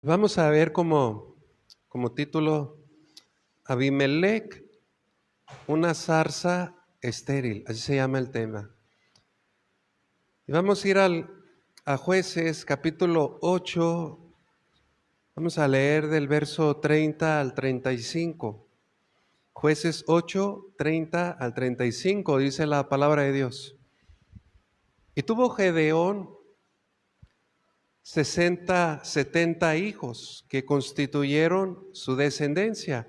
Vamos a ver como título Abimelech, una zarza estéril, así se llama el tema. Y vamos a ir a Jueces capítulo 8, vamos a leer del verso 30 al 35. Jueces 8, 30 al 35, dice la palabra de Dios. Y tuvo Gedeón 70 hijos que constituyeron su descendencia,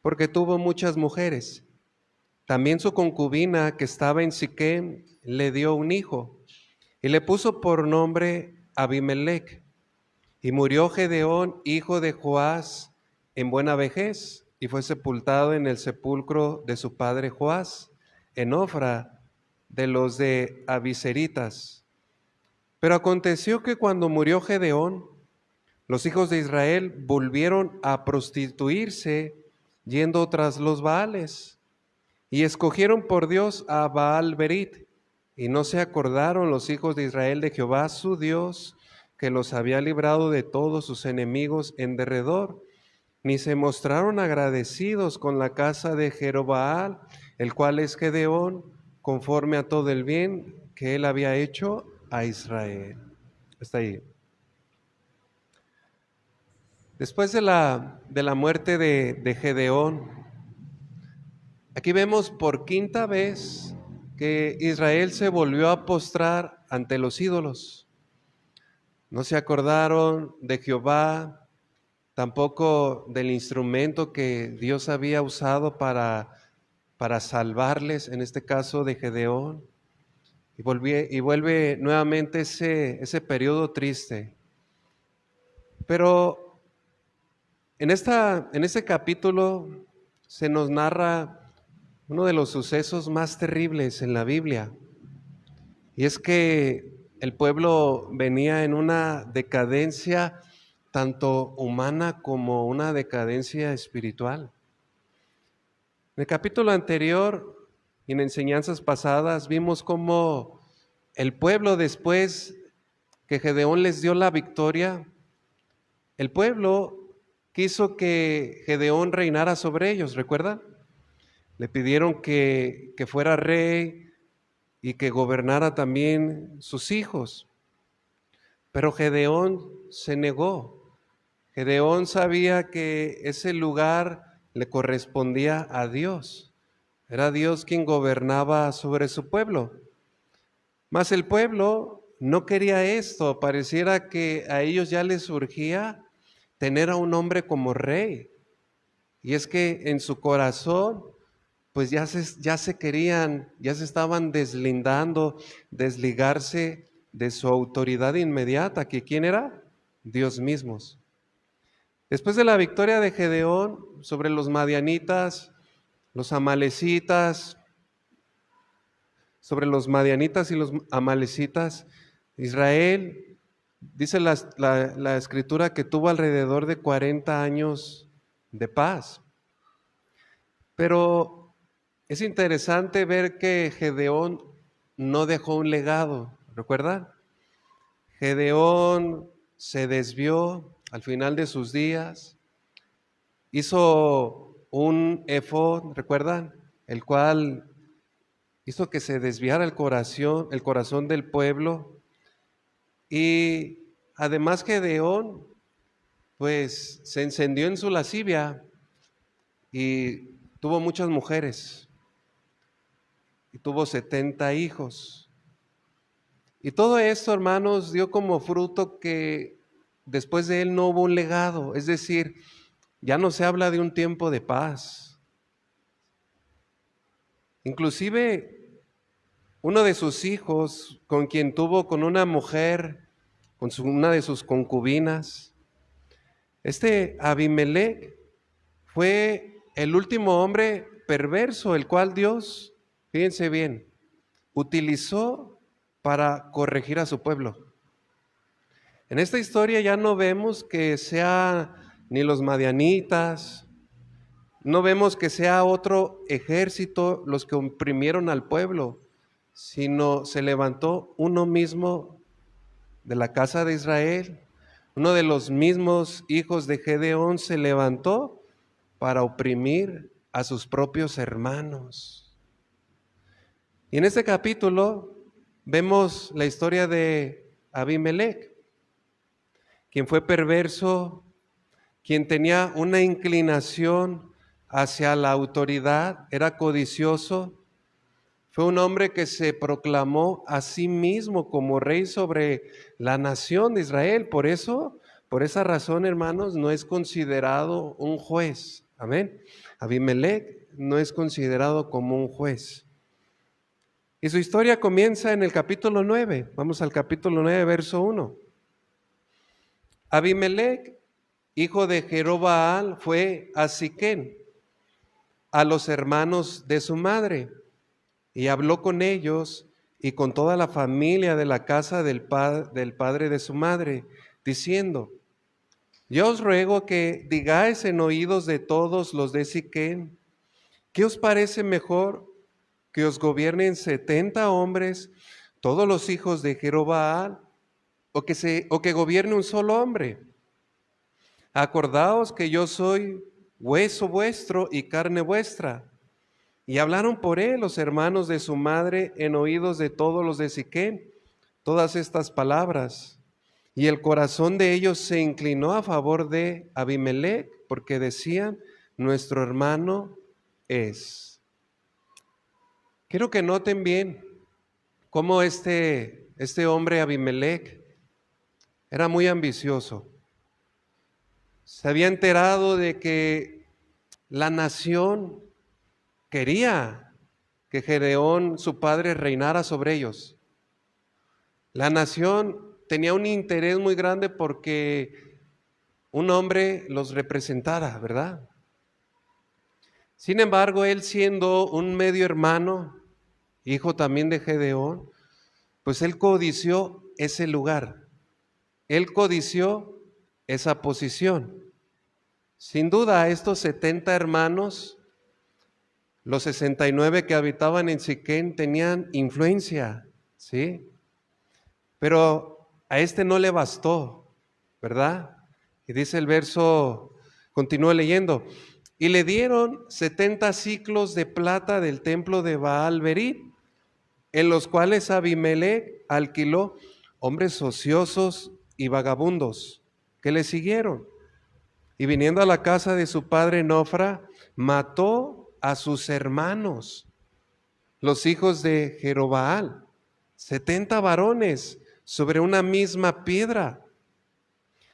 porque tuvo muchas mujeres. También su concubina que estaba en Siquem le dio un hijo y le puso por nombre Abimelech. Y murió Gedeón, hijo de Joás, en buena vejez, y fue sepultado en el sepulcro de su padre Joás, en Ofra, de los de Abiseritas. Pero aconteció que cuando murió Gedeón, los hijos de Israel volvieron a prostituirse yendo tras los Baales. Y escogieron por Dios a Baal-Berit, y no se acordaron los hijos de Israel de Jehová su Dios, que los había librado de todos sus enemigos en derredor, ni se mostraron agradecidos con la casa de Jerobaal, el cual es Gedeón, conforme a todo el bien que él había hecho a Israel. Hasta ahí. Después de la muerte de Gedeón, aquí vemos por quinta vez que Israel se volvió a postrar ante los ídolos. No se acordaron de Jehová, tampoco del instrumento que Dios había usado para salvarles, en este caso de Gedeón. Y vuelve nuevamente ese periodo triste. Pero en este capítulo se nos narra uno de los sucesos más terribles en la Biblia. Y es que el pueblo venía en una decadencia tanto humana como una decadencia espiritual. En el capítulo anterior y en enseñanzas pasadas vimos cómo el pueblo, después que Gedeón les dio la victoria, el pueblo quiso que Gedeón reinara sobre ellos, ¿recuerdan? Le pidieron que fuera rey y que gobernara también sus hijos. Pero Gedeón se negó. Gedeón sabía que ese lugar le correspondía a Dios. Era Dios quien gobernaba sobre su pueblo. Mas el pueblo no quería esto. Pareciera que a ellos ya les surgía tener a un hombre como rey. Y es que en su corazón pues ya se querían, ya se estaban deslindando, desligarse de su autoridad inmediata, que ¿quién era? Dios mismos. Después de la victoria de Gedeón sobre los madianitas, los amalecitas, sobre los madianitas y los amalecitas, Israel, dice la escritura que tuvo alrededor de 40 años de paz. Pero es interesante ver que Gedeón no dejó un legado, ¿recuerdan? Gedeón se desvió al final de sus días, hizo un efod, ¿recuerdan? El cual hizo que se desviara el corazón del pueblo. Y además Gedeón, pues se encendió en su lascivia y tuvo muchas mujeres. Y tuvo 70 hijos. Y todo esto, hermanos, dio como fruto que después de él no hubo un legado. Es decir, ya no se habla de un tiempo de paz. Inclusive, uno de sus hijos, con quien tuvo con una mujer, una de sus concubinas, este Abimelech fue el último hombre perverso, el cual Dios, fíjense bien, utilizó para corregir a su pueblo. En esta historia ya no vemos que sea ni los madianitas, no vemos que sea otro ejército los que oprimieron al pueblo, sino se levantó uno mismo de la casa de Israel, Uno de los mismos hijos de Gedeón se levantó para oprimir a sus propios hermanos. Y en este capítulo vemos la historia de Abimelec, quien fue perverso, quien tenía una inclinación hacia la autoridad, era codicioso. Fue un hombre que se proclamó a sí mismo como rey sobre la nación de Israel. Por esa razón, hermanos, no es considerado un juez. Amén. Abimelec no es considerado como un juez. Y su historia comienza en el capítulo 9. Vamos al capítulo 9, verso 1. Abimelec, hijo de Jerobaal, fue a Siquén, a los hermanos de su madre, y habló con ellos y con toda la familia de la casa del padre de su madre, diciendo: yo os ruego que digáis en oídos de todos los de Siquén, ¿qué os parece mejor que os gobiernen 70 hombres, todos los hijos de Jerobaal, o que gobierne un solo hombre? Acordaos que yo soy hueso vuestro y carne vuestra. Y hablaron por él los hermanos de su madre en oídos de todos los de Siquén todas estas palabras. Y el corazón de ellos se inclinó a favor de Abimelec, porque decían: nuestro hermano es. Quiero que noten bien cómo este hombre Abimelec era muy ambicioso. Se había enterado de que la nación quería que Gedeón, su padre, reinara sobre ellos. La nación tenía un interés muy grande porque un hombre los representara, ¿verdad? Sin embargo, él, siendo un medio hermano, hijo también de Gedeón, pues él codició ese lugar. Él codició esa posición. Sin duda, estos 70 hermanos, los 69 que habitaban en Siquén, tenían influencia, ¿sí? Pero a este no le bastó, ¿verdad? Y dice el verso, continúa leyendo: y le dieron 70 siclos de plata del templo de Baal-Berit, en los cuales Abimelec alquiló hombres ociosos y vagabundos que le siguieron. Y viniendo a la casa de su padre Nofra, mató a sus hermanos, los hijos de Jerobaal, 70 varones sobre una misma piedra.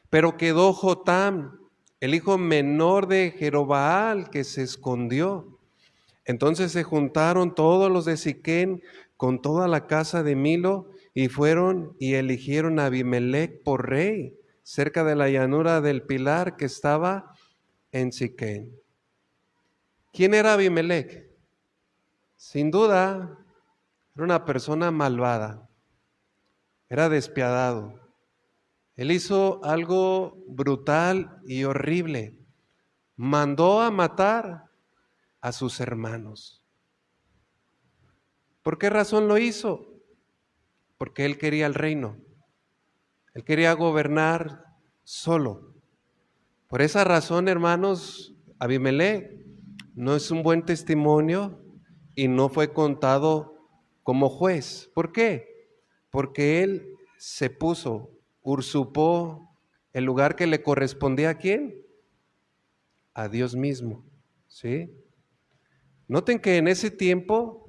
Pero quedó Jotam, el hijo menor de Jerobaal, que se escondió. Entonces se juntaron todos los de Siquén con toda la casa de Milo, y fueron y eligieron a Abimelec por rey cerca de la llanura del Pilar que estaba en Siquén. ¿Quién era Abimelec? Sin duda, era una persona malvada, era despiadado. Él hizo algo brutal y horrible. Mandó a matar a sus hermanos. ¿Por qué razón lo hizo? Porque él quería el reino. Él quería gobernar solo. Por esa razón, hermanos, Abimelec no es un buen testimonio y no fue contado como juez. ¿Por qué? Porque él se puso, usurpó el lugar que le correspondía. ¿A quién? A Dios mismo, ¿sí? Noten que en ese tiempo,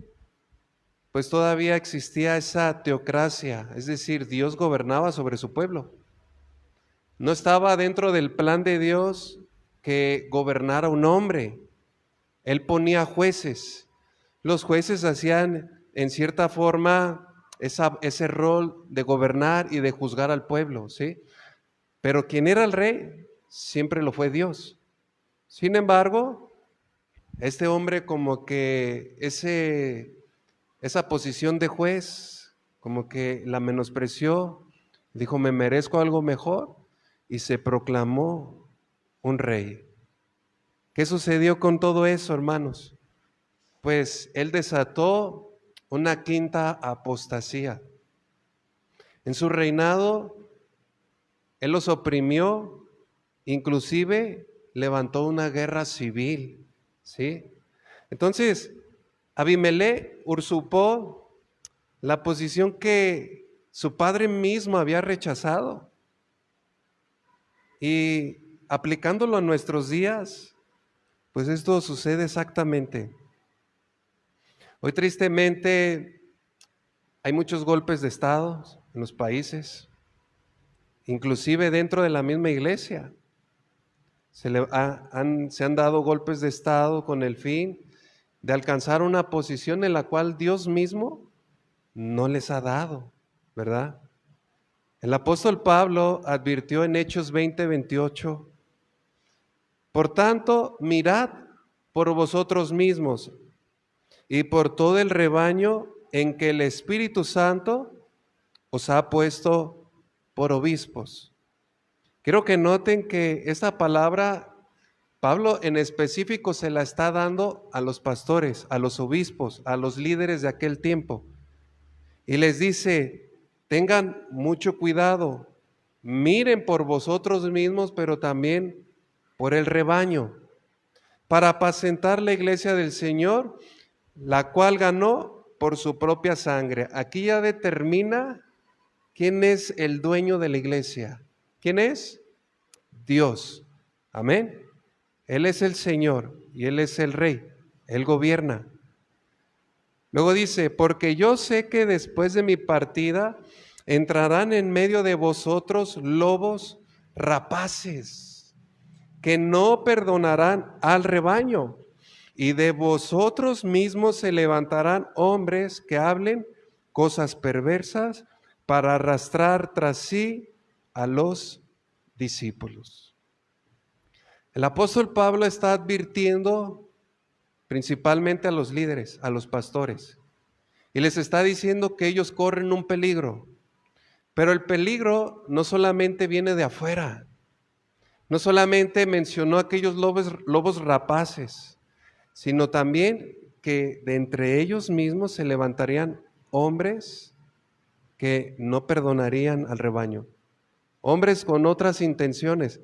pues todavía existía esa teocracia, es decir, Dios gobernaba sobre su pueblo. No estaba dentro del plan de Dios que gobernara un hombre. Él ponía jueces. Los jueces hacían, en cierta forma, ese rol de gobernar y de juzgar al pueblo, ¿sí? Pero quien era el rey siempre lo fue Dios. Sin embargo, este hombre, como que esa posición de juez, como que la menospreció, dijo: me merezco algo mejor, y se proclamó un rey. ¿Qué sucedió con todo eso, hermanos? Pues él desató una quinta apostasía. En su reinado Él los oprimió, inclusive levantó una guerra civil, ¿sí? Entonces, Abimelech usurpó la posición que su padre mismo había rechazado. Y aplicándolo a nuestros días, pues esto sucede exactamente. Hoy tristemente hay muchos golpes de estado en los países, inclusive dentro de la misma iglesia. Se han dado golpes de estado con el fin de alcanzar una posición en la cual Dios mismo no les ha dado, ¿verdad? El apóstol Pablo advirtió en Hechos 20:28: por tanto, mirad por vosotros mismos y por todo el rebaño en que el Espíritu Santo os ha puesto por obispos. Quiero que noten que esta palabra, Pablo en específico se la está dando a los pastores, a los obispos, a los líderes de aquel tiempo. Y les dice, tengan mucho cuidado, miren por vosotros mismos, pero también por el rebaño, para apacentar la iglesia del Señor, la cual ganó por su propia sangre. Aquí ya determina quién es el dueño de la iglesia. ¿Quién es? Dios. Amén. Él es el Señor y Él es el Rey. Él gobierna. Luego dice, porque yo sé que después de mi partida entrarán en medio de vosotros lobos rapaces, que no perdonarán al rebaño, y de vosotros mismos se levantarán hombres que hablen cosas perversas para arrastrar tras sí a los discípulos. El apóstol Pablo está advirtiendo principalmente a los líderes, a los pastores, y les está diciendo que ellos corren un peligro, pero el peligro no solamente viene de afuera, no solamente mencionó aquellos lobos rapaces, sino también que de entre ellos mismos se levantarían hombres que no perdonarían al rebaño, hombres con otras intenciones.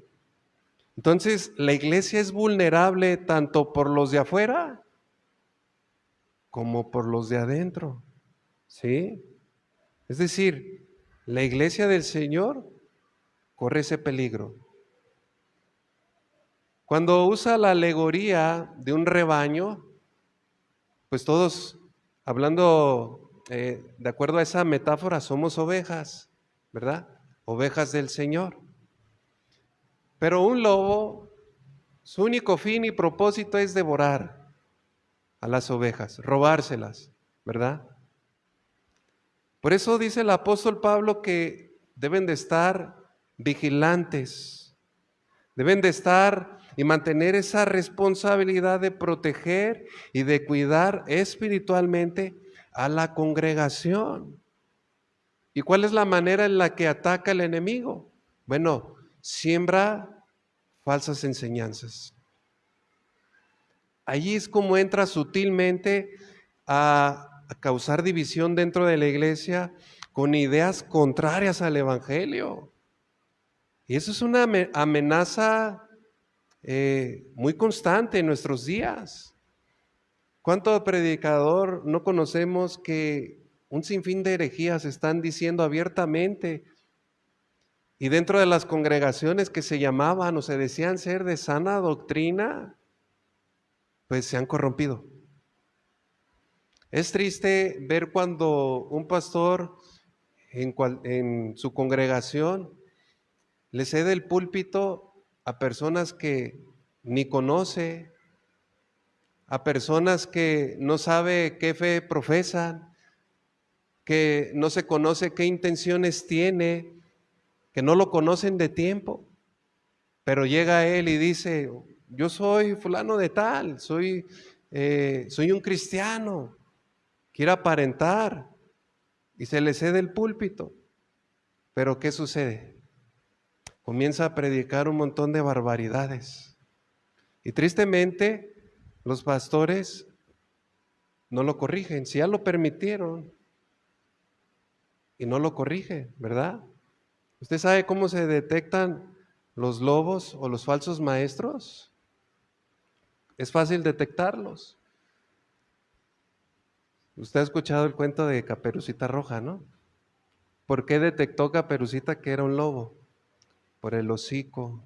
Entonces, la iglesia es vulnerable tanto por los de afuera como por los de adentro, ¿sí? Es decir, la iglesia del Señor corre ese peligro. Cuando usa la alegoría de un rebaño, pues todos, hablando de acuerdo a esa metáfora, somos ovejas, ¿verdad? Ovejas del Señor. Pero un lobo, su único fin y propósito es devorar a las ovejas, robárselas, ¿verdad? Por eso dice el apóstol Pablo que deben de estar vigilantes, deben de estar y mantener esa responsabilidad de proteger y de cuidar espiritualmente a la congregación. ¿Y cuál es la manera en la que ataca el enemigo? Bueno, siembra falsas enseñanzas. Allí es como entra sutilmente a causar división dentro de la iglesia con ideas contrarias al evangelio. Y eso es una amenaza muy constante en nuestros días. ¿Cuánto predicador no conocemos que un sinfín de herejías están diciendo abiertamente? Y dentro de las congregaciones que se llamaban o se decían ser de sana doctrina, pues se han corrompido. Es triste ver cuando un pastor en su congregación le cede el púlpito a personas que ni conoce, a personas que no sabe qué fe profesan, que no se conoce qué intenciones tiene, que no lo conocen de tiempo, pero llega él y dice, yo soy fulano de tal, soy un cristiano, quiero aparentar, y se le cede el púlpito. Pero ¿qué sucede? Comienza a predicar un montón de barbaridades. Y tristemente, los pastores no lo corrigen. Si ya lo permitieron y no lo corrigen, ¿verdad? ¿Usted sabe cómo se detectan los lobos o los falsos maestros? Es fácil detectarlos. Usted ha escuchado el cuento de Caperucita Roja, ¿no? ¿Por qué detectó Caperucita que era un lobo? Por el hocico.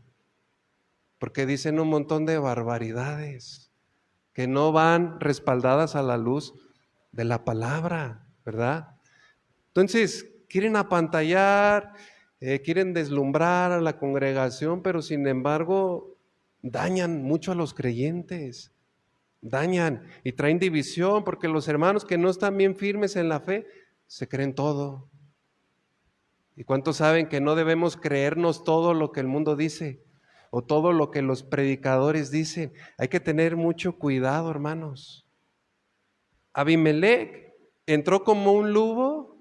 Porque dicen un montón de barbaridades que no van respaldadas a la luz de la palabra, ¿verdad? Entonces, quieren apantallar, quieren deslumbrar a la congregación, pero sin embargo dañan mucho a los creyentes, dañan y traen división, porque los hermanos que no están bien firmes en la fe se creen todo. ¿Y cuántos saben que no debemos creernos todo lo que el mundo dice o todo lo que los predicadores dicen? Hay que tener mucho cuidado, hermanos. Abimelec entró como un lobo,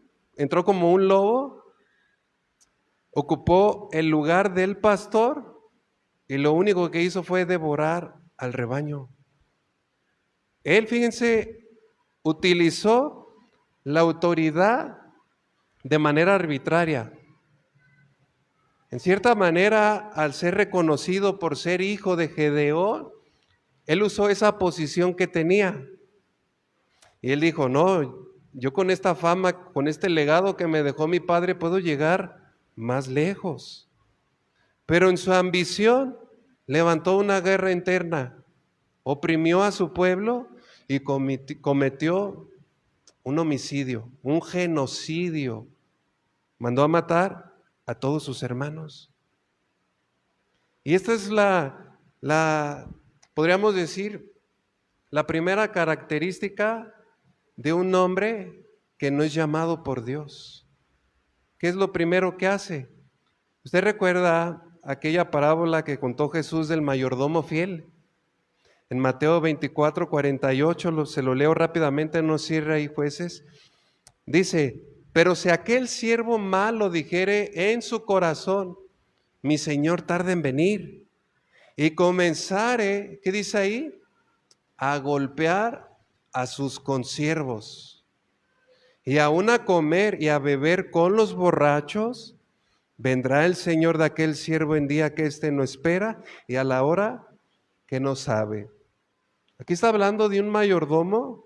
ocupó el lugar del pastor y lo único que hizo fue devorar al rebaño. Él, fíjense, utilizó la autoridad de manera arbitraria. En cierta manera, al ser reconocido por ser hijo de Gedeón, él usó esa posición que tenía. Y él dijo, no, yo con esta fama, con este legado que me dejó mi padre, puedo llegar más lejos. Pero en su ambición levantó una guerra interna, oprimió a su pueblo y cometió un homicidio, un genocidio. Mandó a matar a todos sus hermanos. Y esta es podríamos decir, la primera característica de un hombre que no es llamado por Dios. ¿Qué es lo primero que hace? ¿Usted recuerda aquella parábola que contó Jesús del mayordomo fiel? En Mateo 24:48, se lo leo rápidamente, no cierre ahí, jueces. Dice, pero si aquel siervo malo dijere en su corazón, mi Señor tarda en venir, y comenzare, ¿qué dice ahí? A golpear a sus consiervos, y aún a comer y a beber con los borrachos, vendrá el Señor de aquel siervo en día que éste no espera y a la hora que no sabe. Aquí está hablando de un mayordomo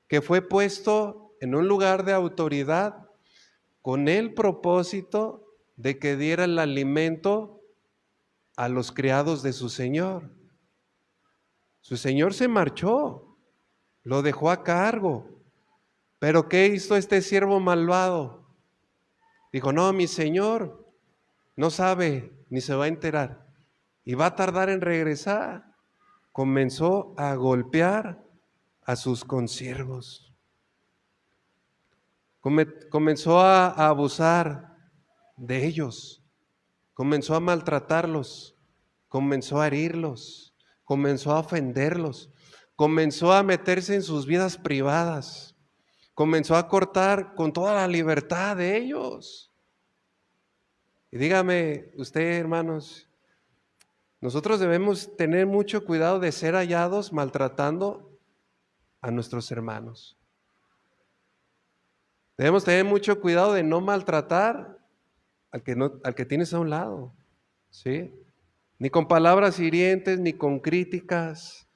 que fue puesto en un lugar de autoridad con el propósito de que diera el alimento a los criados de su señor. Su señor se marchó, lo dejó a cargo. Pero ¿qué hizo este siervo malvado? Dijo, no, mi señor no sabe ni se va a enterar y va a tardar en regresar. Comenzó a golpear a sus consiervos. Comenzó a abusar de ellos. Comenzó a maltratarlos. Comenzó a herirlos. Comenzó a ofenderlos. Comenzó a meterse en sus vidas privadas. Comenzó a cortar con toda la libertad de ellos. Y dígame usted, hermanos, nosotros debemos tener mucho cuidado de ser hallados maltratando a nuestros hermanos. Debemos tener mucho cuidado de no maltratar al que tienes a un lado, ¿sí? Ni con palabras hirientes, ni con críticas,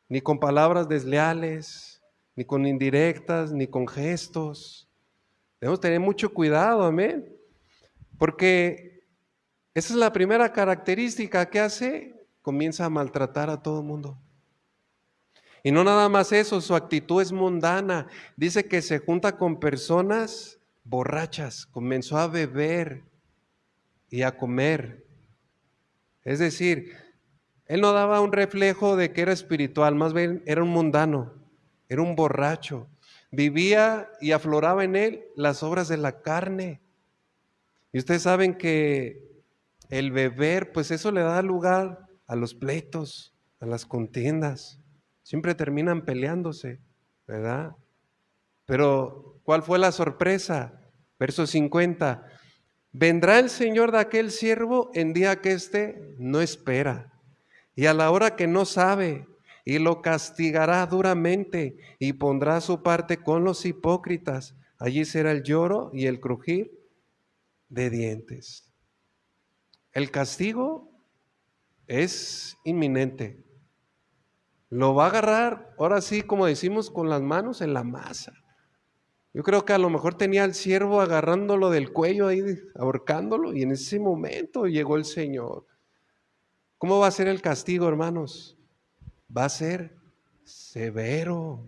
ni con palabras desleales, ni con indirectas, ni con gestos. Debemos tener mucho cuidado, amén. Porque esa es la primera característica que hace, comienza a maltratar a todo el mundo. Y no nada más eso, su actitud es mundana. Dice que se junta con personas borrachas, comenzó a beber y a comer. Es decir, él no daba un reflejo de que era espiritual, más bien era un mundano, era un borracho. Vivía y afloraba en él las obras de la carne. Y ustedes saben que el beber, pues eso le da lugar a los pleitos, a las contiendas. Siempre terminan peleándose, ¿verdad? Pero, ¿cuál fue la sorpresa? Verso 50. Vendrá el Señor de aquel siervo en día que éste no espera, y a la hora que no sabe, y lo castigará duramente, y pondrá su parte con los hipócritas. Allí será el lloro y el crujir de dientes. el castigo es inminente. Lo va a agarrar, ahora sí, como decimos, con las manos en la masa. Yo creo que a lo mejor tenía al siervo agarrándolo del cuello ahí, ahorcándolo, y en ese momento llegó el Señor. ¿Cómo va a ser el castigo, hermanos? Va a ser severo.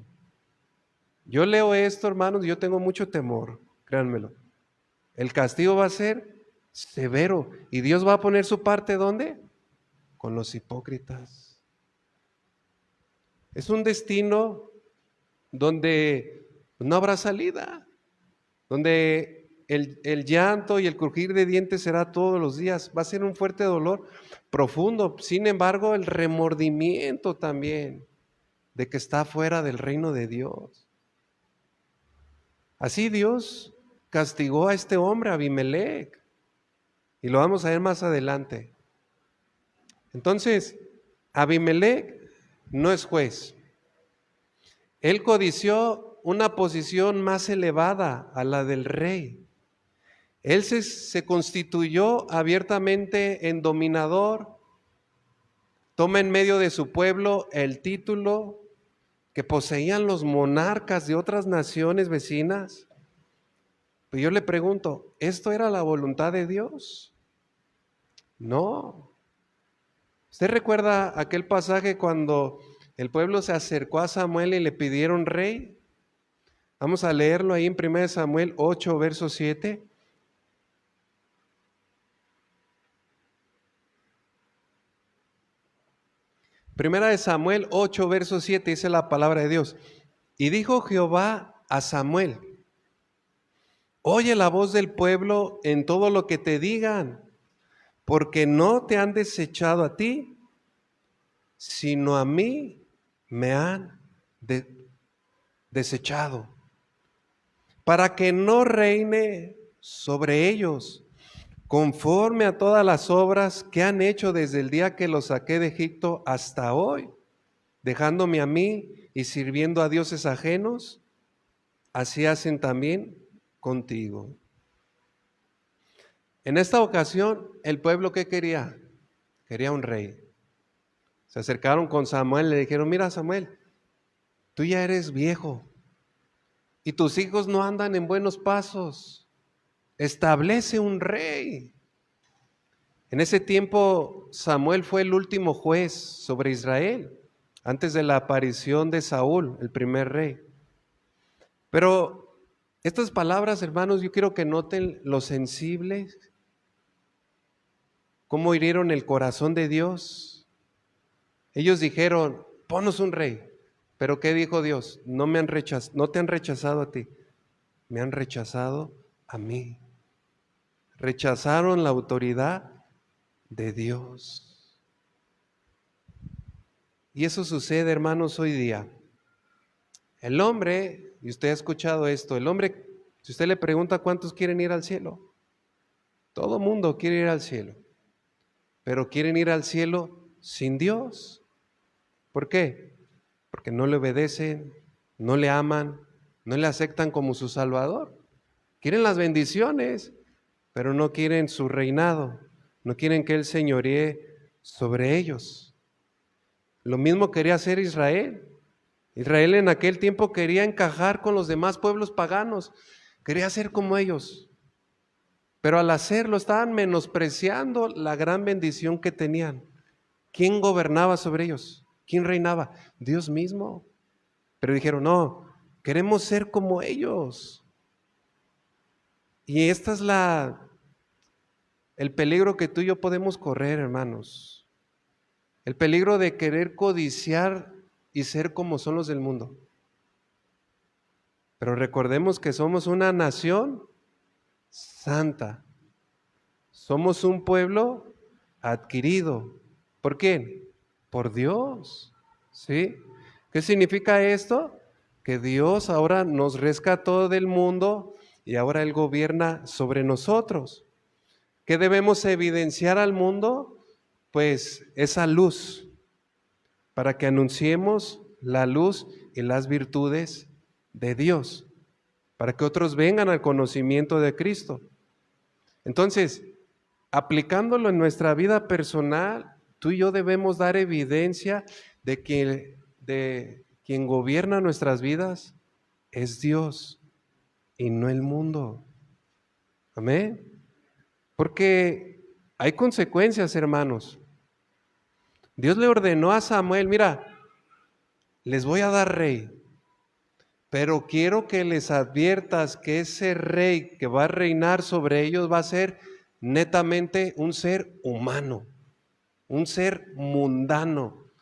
Yo leo esto, hermanos, y yo tengo mucho temor, créanmelo. El castigo va a ser severo. ¿Y Dios va a poner su parte dónde? Con los hipócritas. Es un destino donde no habrá salida, donde el llanto y el crujir de dientes será todos los días. Va a ser un fuerte dolor profundo. Sin embargo, el remordimiento también de que está fuera del reino de Dios. Así Dios castigó a este hombre, Abimelec, y lo vamos a ver más adelante. Entonces, Abimelec no es juez. Él codició una posición más elevada a la del rey. Él se constituyó abiertamente en dominador, toma en medio de su pueblo el título que poseían los monarcas de otras naciones vecinas. Pero yo le pregunto, ¿esto era la voluntad de Dios? No. ¿Usted recuerda aquel pasaje cuando el pueblo se acercó a Samuel y le pidieron rey? Vamos a leerlo ahí en 1 Samuel 8, verso 7. Primera de Samuel 8, verso 7 dice la palabra de Dios. Y dijo Jehová a Samuel: oye la voz del pueblo en todo lo que te digan, porque no te han desechado a ti, sino a mí me han desechado, para que no reine sobre ellos, conforme a todas las obras que han hecho desde el día que los saqué de Egipto hasta hoy, dejándome a mí y sirviendo a dioses ajenos, así hacen también contigo. En esta ocasión, el pueblo, ¿qué quería? Quería un rey. Se acercaron con Samuel y le dijeron: mira, Samuel, tú ya eres viejo y tus hijos no andan en buenos pasos. Establece un rey. En ese tiempo, Samuel fue el último juez sobre Israel, antes de la aparición de Saúl, el primer rey. Pero estas palabras, hermanos, yo quiero que noten lo sensibles, cómo hirieron el corazón de Dios. Ellos dijeron: ponnos un rey. Pero ¿qué dijo Dios? No te han rechazado a ti, me han rechazado a mí. Rechazaron la autoridad de Dios. Y eso sucede, hermanos, hoy día. El hombre, y usted ha escuchado esto, el hombre, si usted le pregunta cuántos quieren ir al cielo, todo mundo quiere ir al cielo, pero quieren ir al cielo sin Dios. ¿Por qué? Porque no le obedecen, no le aman, no le aceptan como su Salvador. Quieren las bendiciones, pero no quieren su reinado, no quieren que Él señoree sobre ellos. Lo mismo quería hacer Israel. Israel en aquel tiempo quería encajar con los demás pueblos paganos, quería ser como ellos, pero al hacerlo estaban menospreciando la gran bendición que tenían. ¿Quién gobernaba sobre ellos? ¿Quién reinaba? Dios mismo. Pero dijeron: no, queremos ser como ellos. Y esta es el peligro que tú y yo podemos correr, hermanos. El peligro de querer codiciar y ser como son los del mundo. Pero recordemos que somos una nación santa. Somos un pueblo adquirido. ¿Por quién? Por Dios. ¿Sí? ¿Qué significa esto? Que Dios ahora nos rescató del mundo y ahora Él gobierna sobre nosotros. ¿Qué debemos evidenciar al mundo? Pues esa luz, para que anunciemos la luz y las virtudes de Dios, para que otros vengan al conocimiento de Cristo. Entonces, aplicándolo en nuestra vida personal, tú y yo debemos dar evidencia de quien gobierna nuestras vidas es Dios y no el mundo. Amén. Porque hay consecuencias, hermanos. Dios le ordenó a Samuel, mira, les voy a dar rey, pero quiero que les adviertas que ese rey que va a reinar sobre ellos va a ser netamente un ser humano, un ser mundano,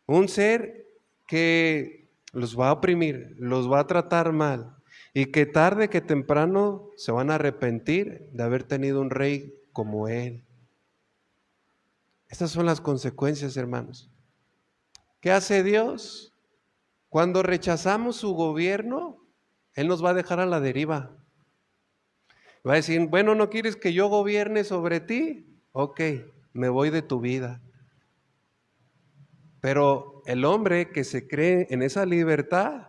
un ser que los va a oprimir, los va a tratar mal y que tarde que temprano se van a arrepentir de haber tenido un rey como él. Estas son las consecuencias, hermanos. ¿Qué hace Dios? Cuando rechazamos su gobierno, Él nos va a dejar a la deriva. Va a decir, bueno, ¿no quieres que yo gobierne sobre ti? Ok, me voy de tu vida. Pero el hombre que se cree en esa libertad,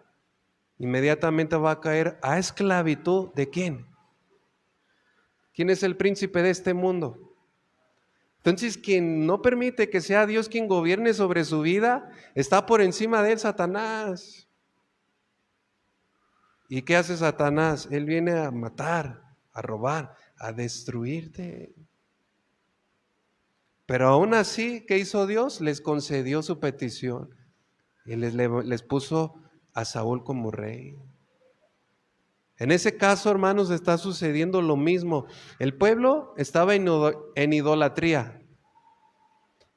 inmediatamente va a caer a esclavitud. ¿De quién? ¿Quién es el príncipe de este mundo? Entonces, quien no permite que sea Dios quien gobierne sobre su vida, está por encima de él, Satanás. ¿Y qué hace Satanás? Él viene a matar, a robar, a destruirte. Pero aún así, ¿qué hizo Dios? Les concedió su petición y les puso a Saúl como rey. En ese caso, hermanos, está sucediendo lo mismo. El pueblo estaba en idolatría.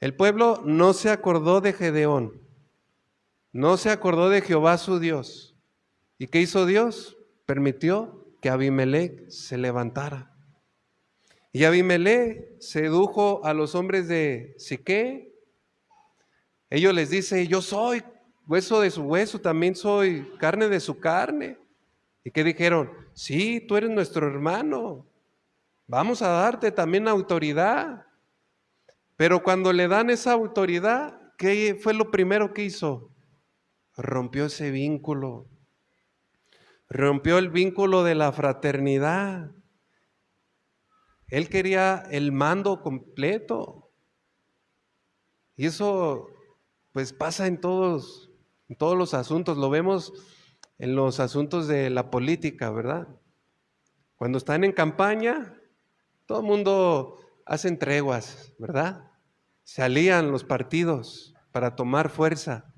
El pueblo no se acordó de Gedeón, no se acordó de Jehová su Dios. ¿Y qué hizo Dios? Permitió que Abimelec se levantara. Y Abimelec sedujo a los hombres de Siqué. Ellos les dice, yo soy hueso de su hueso, también soy carne de su carne. ¿Y qué dijeron? Sí, tú eres nuestro hermano, vamos a darte también autoridad. Pero cuando le dan esa autoridad, ¿qué fue lo primero que hizo? Rompió ese vínculo, rompió el vínculo de la fraternidad. Él quería el mando completo. Y eso pues pasa en todos los asuntos. Lo vemos en los asuntos de la política, ¿verdad? Cuando están en campaña, todo el mundo hace treguas, ¿verdad? Se alían los partidos para tomar fuerza.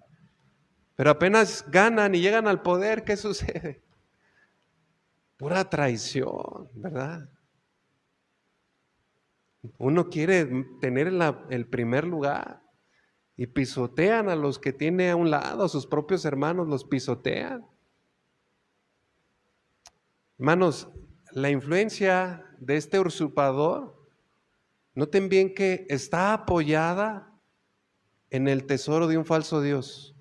Pero apenas ganan y llegan al poder, ¿qué sucede? Pura traición, ¿verdad? Uno quiere tener el primer lugar y pisotean a los que tiene a un lado, a sus propios hermanos los pisotean. Hermanos, la influencia de este usurpador, noten bien que está apoyada en el tesoro de un falso Dios.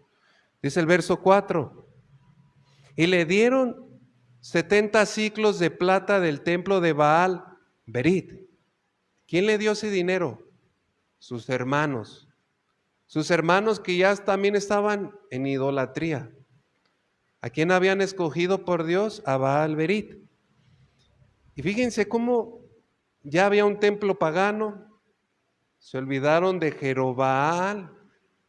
Dice el verso 4, y le dieron 70 ciclos de plata del templo de Baal Berit. ¿Quién le dio ese dinero? Sus hermanos. Sus hermanos que ya también estaban en idolatría. ¿A quién habían escogido por Dios? A Baal Berit. Y fíjense cómo ya había un templo pagano, se olvidaron de Jerobaal,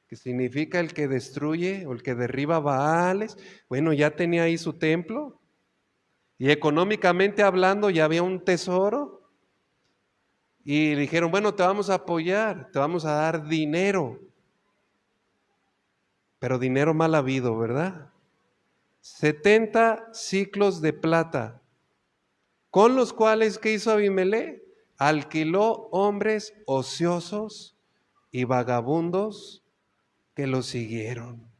que significa el que destruye o el que derriba Baales. Bueno, ya tenía ahí su templo. Y económicamente hablando ya había un tesoro. Y le dijeron, bueno, te vamos a apoyar, te vamos a dar dinero. Pero dinero mal habido, ¿verdad? 70 ciclos de plata, con los cuales, ¿qué hizo Abimelec? Alquiló hombres ociosos y vagabundos que lo siguieron.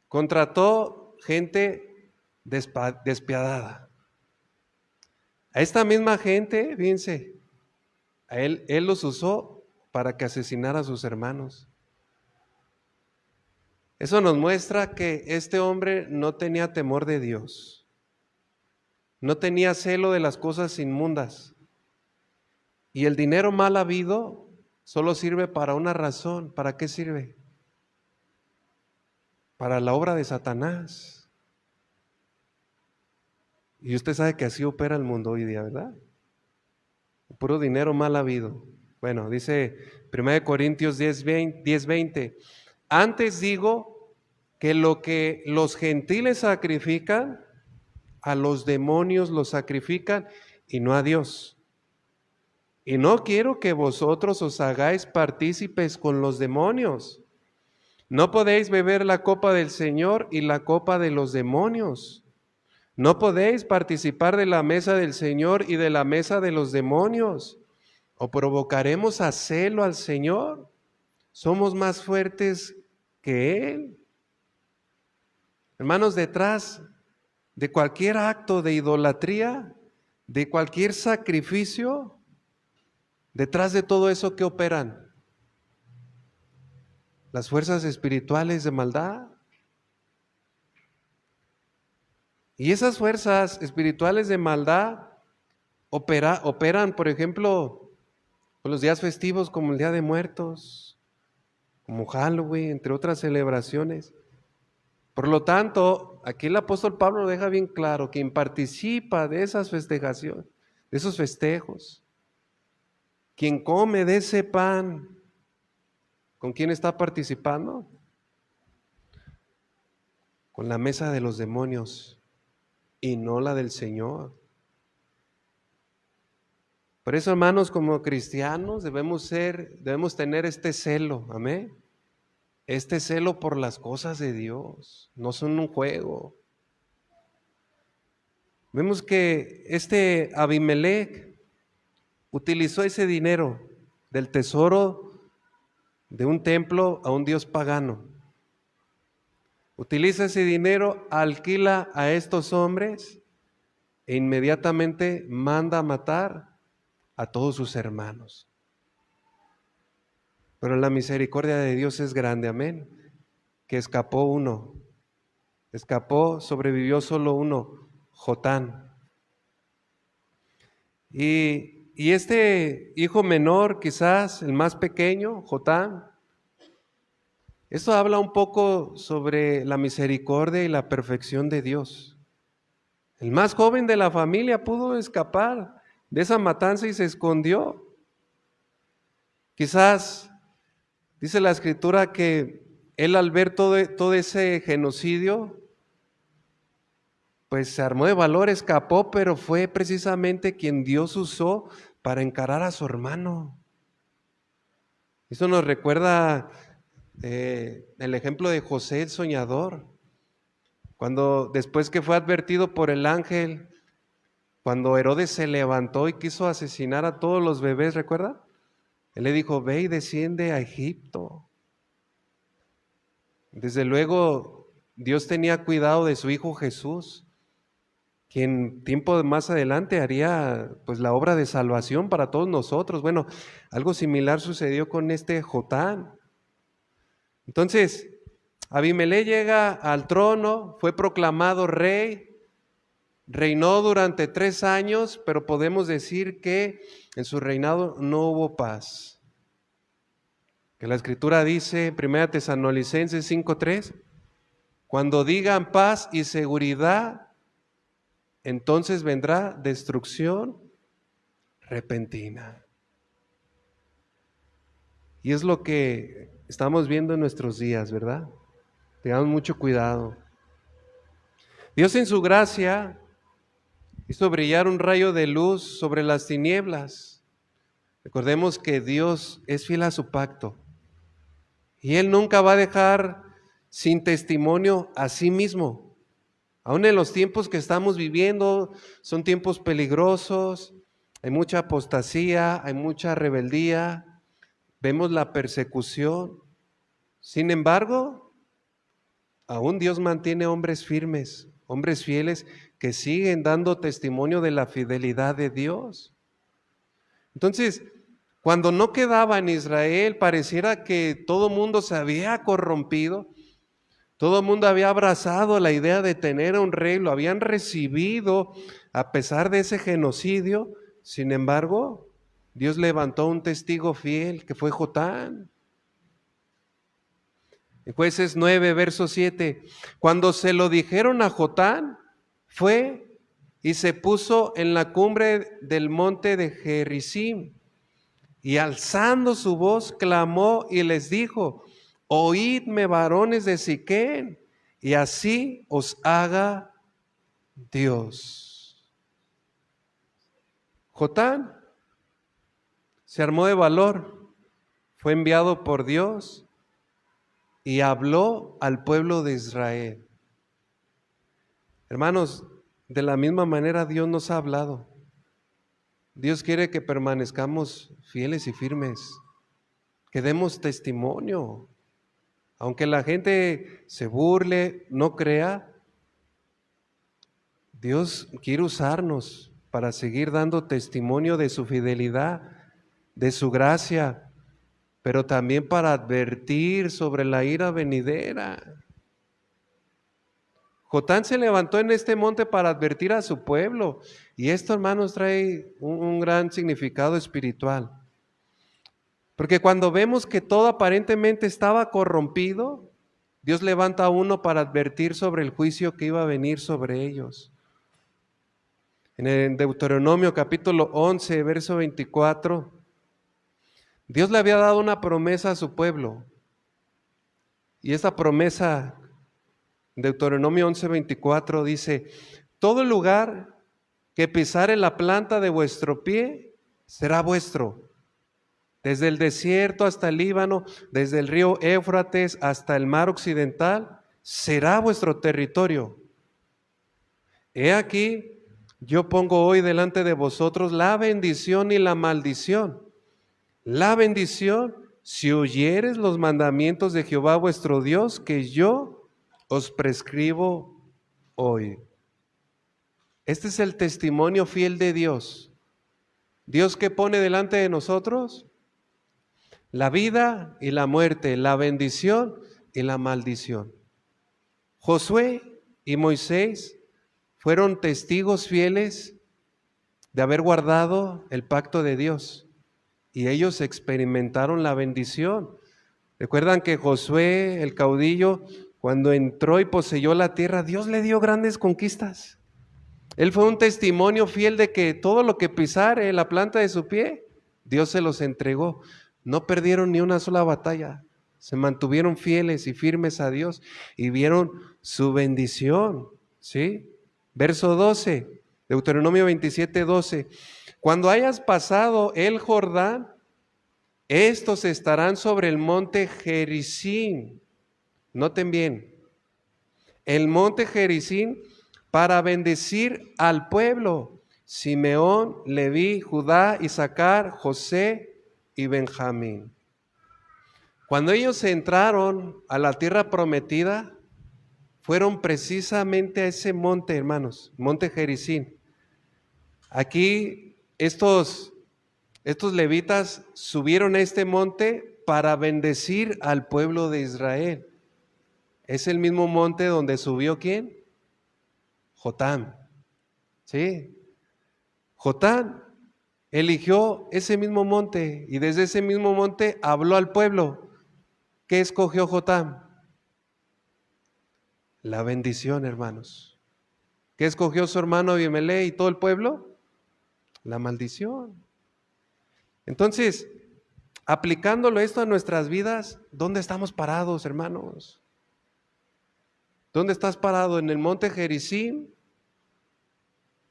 Contrató gente despiadada. A esta misma gente, fíjense, él los usó para que asesinara a sus hermanos. Eso nos muestra que este hombre no tenía temor de Dios, no tenía celo de las cosas inmundas. Y el dinero mal habido solo sirve para una razón. ¿Para qué sirve? Para la obra de Satanás. Y usted sabe que así opera el mundo hoy día, ¿verdad? puro dinero mal habido. Bueno, dice 1 Corintios 10:20, antes digo que lo que los gentiles sacrifican, a los demonios los sacrifican y no a Dios. Y no quiero que vosotros os hagáis partícipes con los demonios. No podéis beber la copa del Señor y la copa de los demonios. No podéis participar de la mesa del Señor y de la mesa de los demonios. ¿O provocaremos a celo al Señor? ¿Somos más fuertes que Él? Hermanos, detrás de cualquier acto de idolatría, de cualquier sacrificio, detrás de todo eso, ¿qué operan? Las fuerzas espirituales de maldad. Y esas fuerzas espirituales de maldad operan, por ejemplo, con los días festivos como el Día de Muertos, como Halloween, entre otras celebraciones. Por lo tanto, aquí el apóstol Pablo lo deja bien claro: quien participa de esas festejaciones, de esos festejos, quien come de ese pan, ¿con quién está participando? Con la mesa de los demonios y no la del Señor. Por eso, hermanos, como cristianos debemos tener este celo, amén. Este celo por las cosas de Dios, no son un juego. Vemos que este Abimelech utilizó ese dinero del tesoro de un templo a un dios pagano. Utiliza ese dinero, alquila a estos hombres e inmediatamente manda a matar a todos sus hermanos. Pero la misericordia de Dios es grande, amén, que escapó uno, sobrevivió solo uno, Jotán. Y este hijo menor, quizás el más pequeño, Jotán, esto habla un poco sobre la misericordia y la perfección de Dios. El más joven de la familia pudo escapar de esa matanza y se escondió. Quizás dice la Escritura que él, al ver todo ese genocidio, pues se armó de valor, escapó, pero fue precisamente quien Dios usó para encarar a su hermano. Eso nos recuerda el ejemplo de José el soñador, cuando después que fue advertido por el ángel, cuando Herodes se levantó y quiso asesinar a todos los bebés, ¿recuerda? Él le dijo: ve y desciende a Egipto. Desde luego, Dios tenía cuidado de su hijo Jesús, quien tiempo más adelante haría pues la obra de salvación para todos nosotros. Bueno, algo similar sucedió con este Jotán. Entonces, Abimelech llega al trono, fue proclamado rey, reinó durante 3 años, pero podemos decir que en su reinado no hubo paz. Que la Escritura dice, 1 Tesalonicenses 5:3, cuando digan paz y seguridad, entonces vendrá destrucción repentina. Y es lo que estamos viendo en nuestros días, ¿verdad? Tengamos mucho cuidado. Dios en su gracia hizo brillar un rayo de luz sobre las tinieblas. Recordemos que Dios es fiel a su pacto y Él nunca va a dejar sin testimonio a sí mismo. Aún en los tiempos que estamos viviendo, son tiempos peligrosos, hay mucha apostasía, hay mucha rebeldía, vemos la persecución. Sin embargo, aún Dios mantiene hombres firmes, hombres fieles que siguen dando testimonio de la fidelidad de Dios. Entonces, cuando no quedaba en Israel, pareciera que todo mundo se había corrompido. Todo el mundo había abrazado la idea de tener a un rey, lo habían recibido a pesar de ese genocidio. Sin embargo, Dios levantó un testigo fiel que fue Jotán. En Jueces 9, verso 7, cuando se lo dijeron a Jotán, fue y se puso en la cumbre del monte de Gerizim, y alzando su voz clamó y les dijo: oídme, varones de Siquén, y así os haga Dios. Jotán se armó de valor, fue enviado por Dios y habló al pueblo de Israel. Hermanos, de la misma manera Dios nos ha hablado. Dios quiere que permanezcamos fieles y firmes, que demos testimonio. Aunque la gente se burle, no crea, Dios quiere usarnos para seguir dando testimonio de su fidelidad, de su gracia, pero también para advertir sobre la ira venidera. Jotán se levantó en este monte para advertir a su pueblo, y esto, hermanos, trae un gran significado espiritual. Porque cuando vemos que todo aparentemente estaba corrompido, Dios levanta a uno para advertir sobre el juicio que iba a venir sobre ellos. En el Deuteronomio capítulo 11, verso 24, Dios le había dado una promesa a su pueblo. Y esa promesa, Deuteronomio 11, 24, dice: todo lugar que pisare la planta de vuestro pie será vuestro. Desde el desierto hasta el Líbano, desde el río Éufrates hasta el mar occidental, será vuestro territorio. He aquí, yo pongo hoy delante de vosotros la bendición y la maldición. La bendición, si oyeres los mandamientos de Jehová vuestro Dios, que yo os prescribo hoy. Este es el testimonio fiel de Dios. Dios que pone delante de nosotros la vida y la muerte, la bendición y la maldición. Josué y Moisés fueron testigos fieles de haber guardado el pacto de Dios, y ellos experimentaron la bendición. Recuerdan que Josué, el caudillo, cuando entró y poseyó la tierra, Dios le dio grandes conquistas. Él fue un testimonio fiel de que todo lo que pisare la planta de su pie, Dios se los entregó. No perdieron ni una sola batalla. Se mantuvieron fieles y firmes a Dios y vieron su bendición. ¿Sí? Verso 12, Deuteronomio 27, 12. Cuando hayas pasado el Jordán, estos estarán sobre el monte Gerizim. Noten bien, el monte Gerizim, para bendecir al pueblo: Simeón, Leví, Judá, Isaacar, José y Benjamín. Cuando ellos entraron a la tierra prometida, fueron precisamente a ese monte, hermanos, monte Gerizim. Aquí estos levitas subieron a este monte para bendecir al pueblo de Israel. Es el mismo monte donde subió ¿quién? Jotán. ¿Sí? Jotán eligió ese mismo monte y desde ese mismo monte habló al pueblo. ¿Qué escogió Jotán? La bendición, hermanos. ¿Qué escogió su hermano Abimelech y todo el pueblo? La maldición. Entonces, aplicándolo esto a nuestras vidas, ¿dónde estamos parados, hermanos? ¿Dónde estás parado? ¿En el monte Gerizim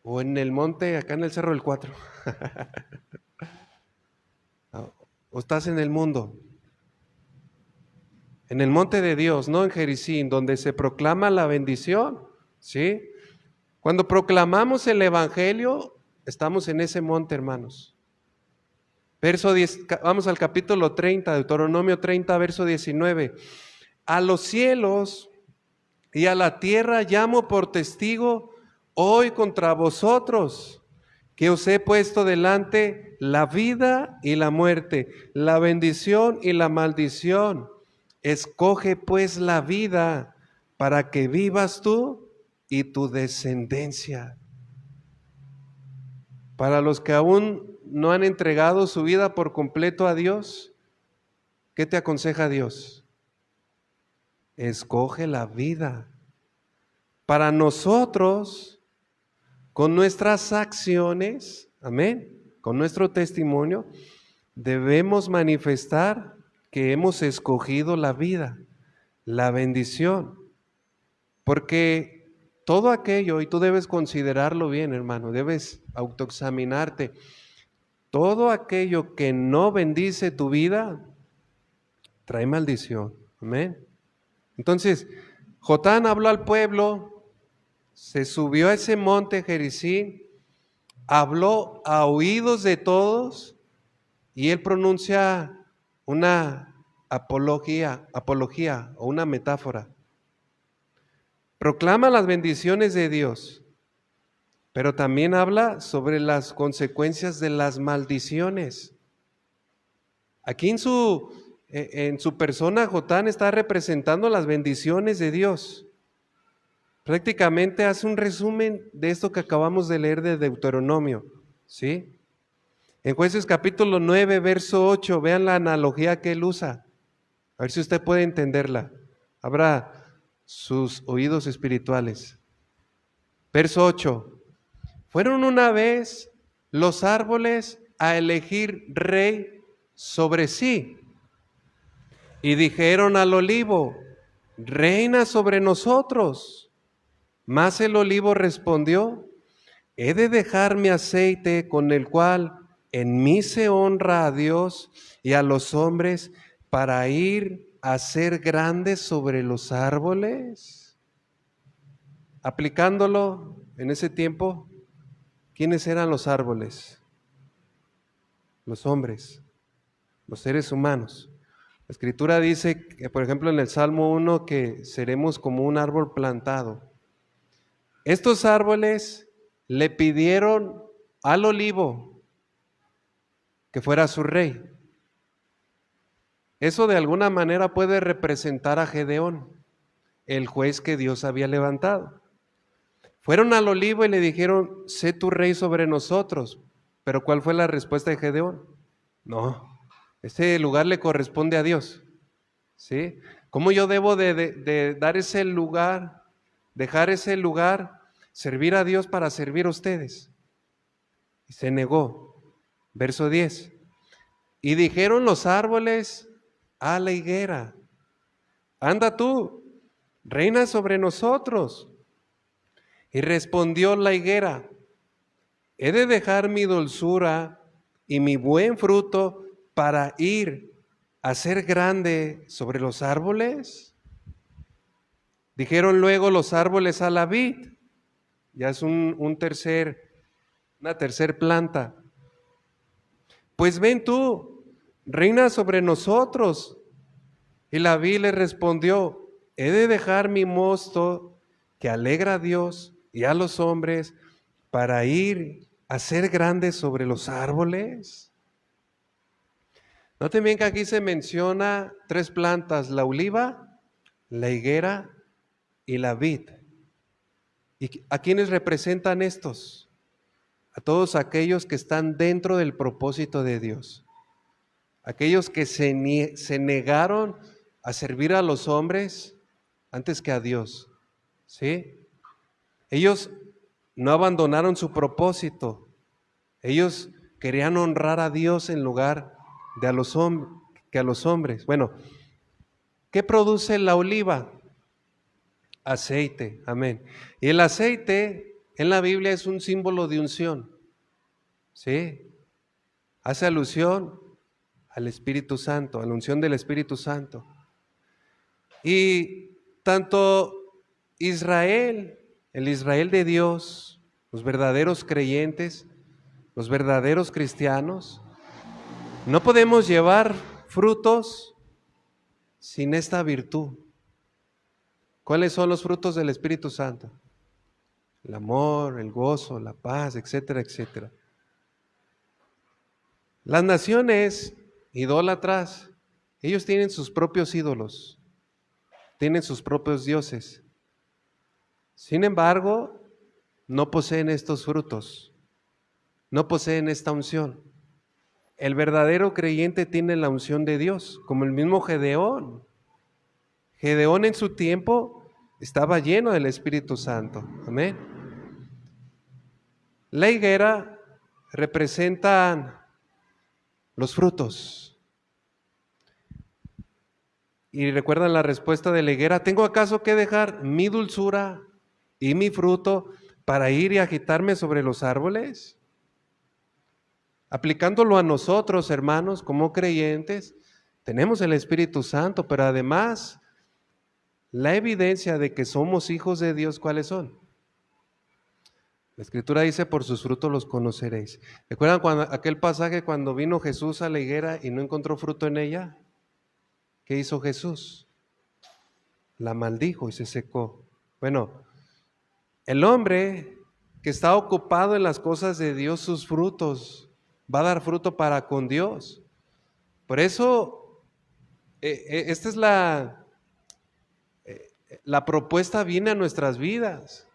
o en el monte acá en el Cerro del Cuatro? ¿O estás en el mundo? En el monte de Dios, no en Gerizim, donde se proclama la bendición, ¿sí? Cuando proclamamos el evangelio, estamos en ese monte, hermanos. Verso 10, vamos al capítulo 30, Deuteronomio 30, verso 19. A los cielos y a la tierra llamo por testigo hoy contra vosotros, que os he puesto delante la vida y la muerte, la bendición y la maldición. Escoge pues la vida para que vivas tú y tu descendencia. Para los que aún no han entregado su vida por completo a Dios, ¿qué te aconseja Dios? Escoge la vida. Para nosotros, con nuestras acciones, amén, con nuestro testimonio, debemos manifestar que hemos escogido la vida, la bendición, porque todo aquello, y tú debes considerarlo bien, hermano, debes autoexaminarte, todo aquello que no bendice tu vida, trae maldición, amén. Entonces, Jotán habló al pueblo, se subió a ese monte Gerizim, habló a oídos de todos y él pronuncia una apología o una metáfora. Proclama las bendiciones de Dios, pero también habla sobre las consecuencias de las maldiciones. Aquí en su persona, Jotán está representando las bendiciones de Dios. Prácticamente hace un resumen de esto que acabamos de leer de Deuteronomio, ¿sí? En Jueces capítulo 9, verso 8, vean la analogía que él usa. A ver si usted puede entenderla. Abra sus oídos espirituales. Verso 8. Fueron una vez los árboles a elegir rey sobre sí. Y dijeron al olivo, reina sobre nosotros. Mas el olivo respondió, he de dejar mi aceite con el cual en mí se honra a Dios y a los hombres para ir a ser grandes sobre los árboles. Aplicándolo en ese tiempo, ¿quiénes eran los árboles? Los hombres, los seres humanos. La Escritura dice, que, por ejemplo, en el Salmo 1, que seremos como un árbol plantado. Estos árboles le pidieron al olivo que fuera su rey. Eso de alguna manera puede representar a Gedeón, el juez que Dios había levantado. Fueron al olivo y le dijeron, sé tu rey sobre nosotros. Pero ¿cuál fue la respuesta de Gedeón? No, ese lugar le corresponde a Dios. ¿Sí? ¿Cómo yo debo de dar ese lugar, dejar ese lugar, servir a Dios para servir a ustedes? Y se negó. Verso 10. Y dijeron los árboles a la higuera, anda tú, reina sobre nosotros. Y respondió la higuera, he de dejar mi dulzura y mi buen fruto para ir a ser grande sobre los árboles. Dijeron luego los árboles a la vid, ya es una tercer planta. Pues ven tú, reina sobre nosotros. Y la vid le respondió, he de dejar mi mosto que alegra a Dios y a los hombres para ir a ser grandes sobre los árboles. Noten bien que aquí se menciona tres plantas, la oliva, la higuera y la vid. ¿Y a quiénes representan estos? A todos aquellos que están dentro del propósito de Dios. Aquellos que se negaron a servir a los hombres antes que a Dios. ¿Sí? Ellos no abandonaron su propósito. Ellos querían honrar a Dios en lugar de a los hombres. Bueno, ¿qué produce la oliva? Aceite, amén. Y el aceite en la Biblia es un símbolo de unción. ¿Sí? Hace alusión al Espíritu Santo, a la unción del Espíritu Santo. Y tanto Israel, el Israel de Dios, los verdaderos creyentes, los verdaderos cristianos, no podemos llevar frutos sin esta virtud. ¿Cuáles son los frutos del Espíritu Santo? El amor, el gozo, la paz, etcétera, etcétera. Las naciones idólatras, ellos tienen sus propios ídolos, tienen sus propios dioses. Sin embargo, no poseen estos frutos, no poseen esta unción. El verdadero creyente tiene la unción de Dios, como el mismo Gedeón. Gedeón en su tiempo estaba lleno del Espíritu Santo. Amén. La higuera representa los frutos. Y recuerdan la respuesta de la higuera: ¿tengo acaso que dejar mi dulzura y mi fruto para ir y agitarme sobre los árboles? Aplicándolo a nosotros, hermanos, como creyentes, tenemos el Espíritu Santo, pero además la evidencia de que somos hijos de Dios, ¿cuáles son? La Escritura dice: por sus frutos los conoceréis. ¿Recuerdan aquel pasaje cuando vino Jesús a la higuera y no encontró fruto en ella? ¿Qué hizo Jesús? La maldijo y se secó. Bueno, el hombre que está ocupado en las cosas de Dios, sus frutos, va a dar fruto para con Dios. Por eso, esta es la propuesta viene a nuestras vidas.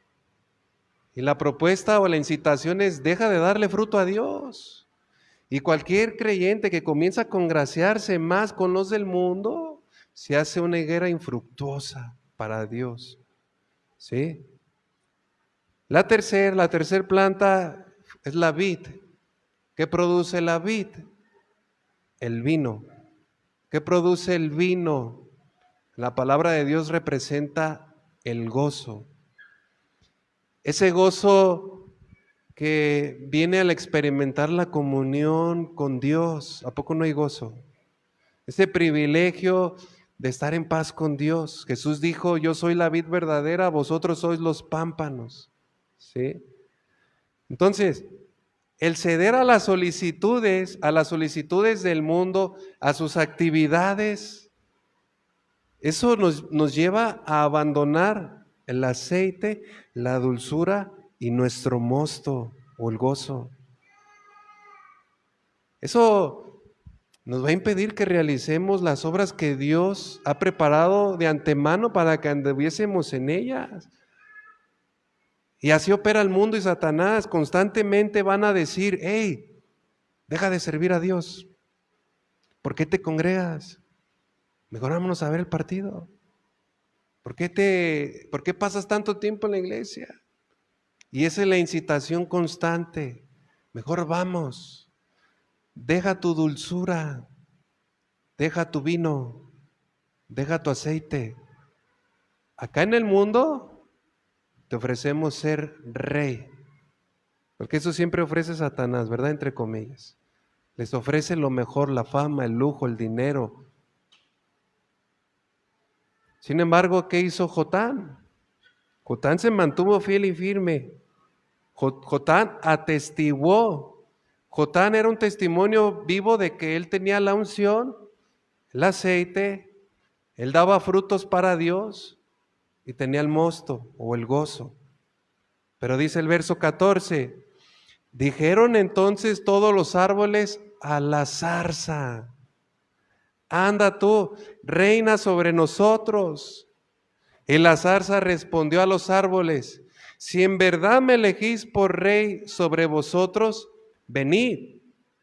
Y la propuesta o la incitación es: deja de darle fruto a Dios. Y cualquier creyente que comienza a congraciarse más con los del mundo, se hace una higuera infructuosa para Dios. ¿Sí? La tercer planta es la vid. ¿Qué produce la vid? El vino. ¿Qué produce el vino? La palabra de Dios representa el gozo. Ese gozo que viene al experimentar la comunión con Dios. ¿A poco no hay gozo? Ese privilegio de estar en paz con Dios. Jesús dijo: yo soy la vid verdadera, vosotros sois los pámpanos. ¿Sí? Entonces, el ceder a las solicitudes del mundo, a sus actividades, eso nos lleva a abandonar el aceite, la dulzura y nuestro mosto o el gozo. Eso nos va a impedir que realicemos las obras que Dios ha preparado de antemano para que anduviésemos en ellas. Y así opera el mundo y Satanás. Constantemente van a decir: hey, deja de servir a Dios. ¿Por qué te congregas? Mejor vámonos a ver el partido. ¿Por qué pasas tanto tiempo en la iglesia? Y esa es la incitación constante. Mejor vamos. Deja tu dulzura. Deja tu vino. Deja tu aceite. Acá en el mundo te ofrecemos ser rey. Porque eso siempre ofrece Satanás, ¿verdad? Entre comillas. Les ofrece lo mejor, la fama, el lujo, el dinero. Sin embargo, ¿qué hizo Jotán? Jotán se mantuvo fiel y firme. Jotán atestiguó. Jotán era un testimonio vivo de que él tenía la unción, el aceite, él daba frutos para Dios y tenía el mosto o el gozo. Pero dice el verso 14, dijeron entonces todos los árboles a la zarza: anda tú, reina sobre nosotros. Y la zarza respondió a los árboles: si en verdad me elegís por rey sobre vosotros, venid,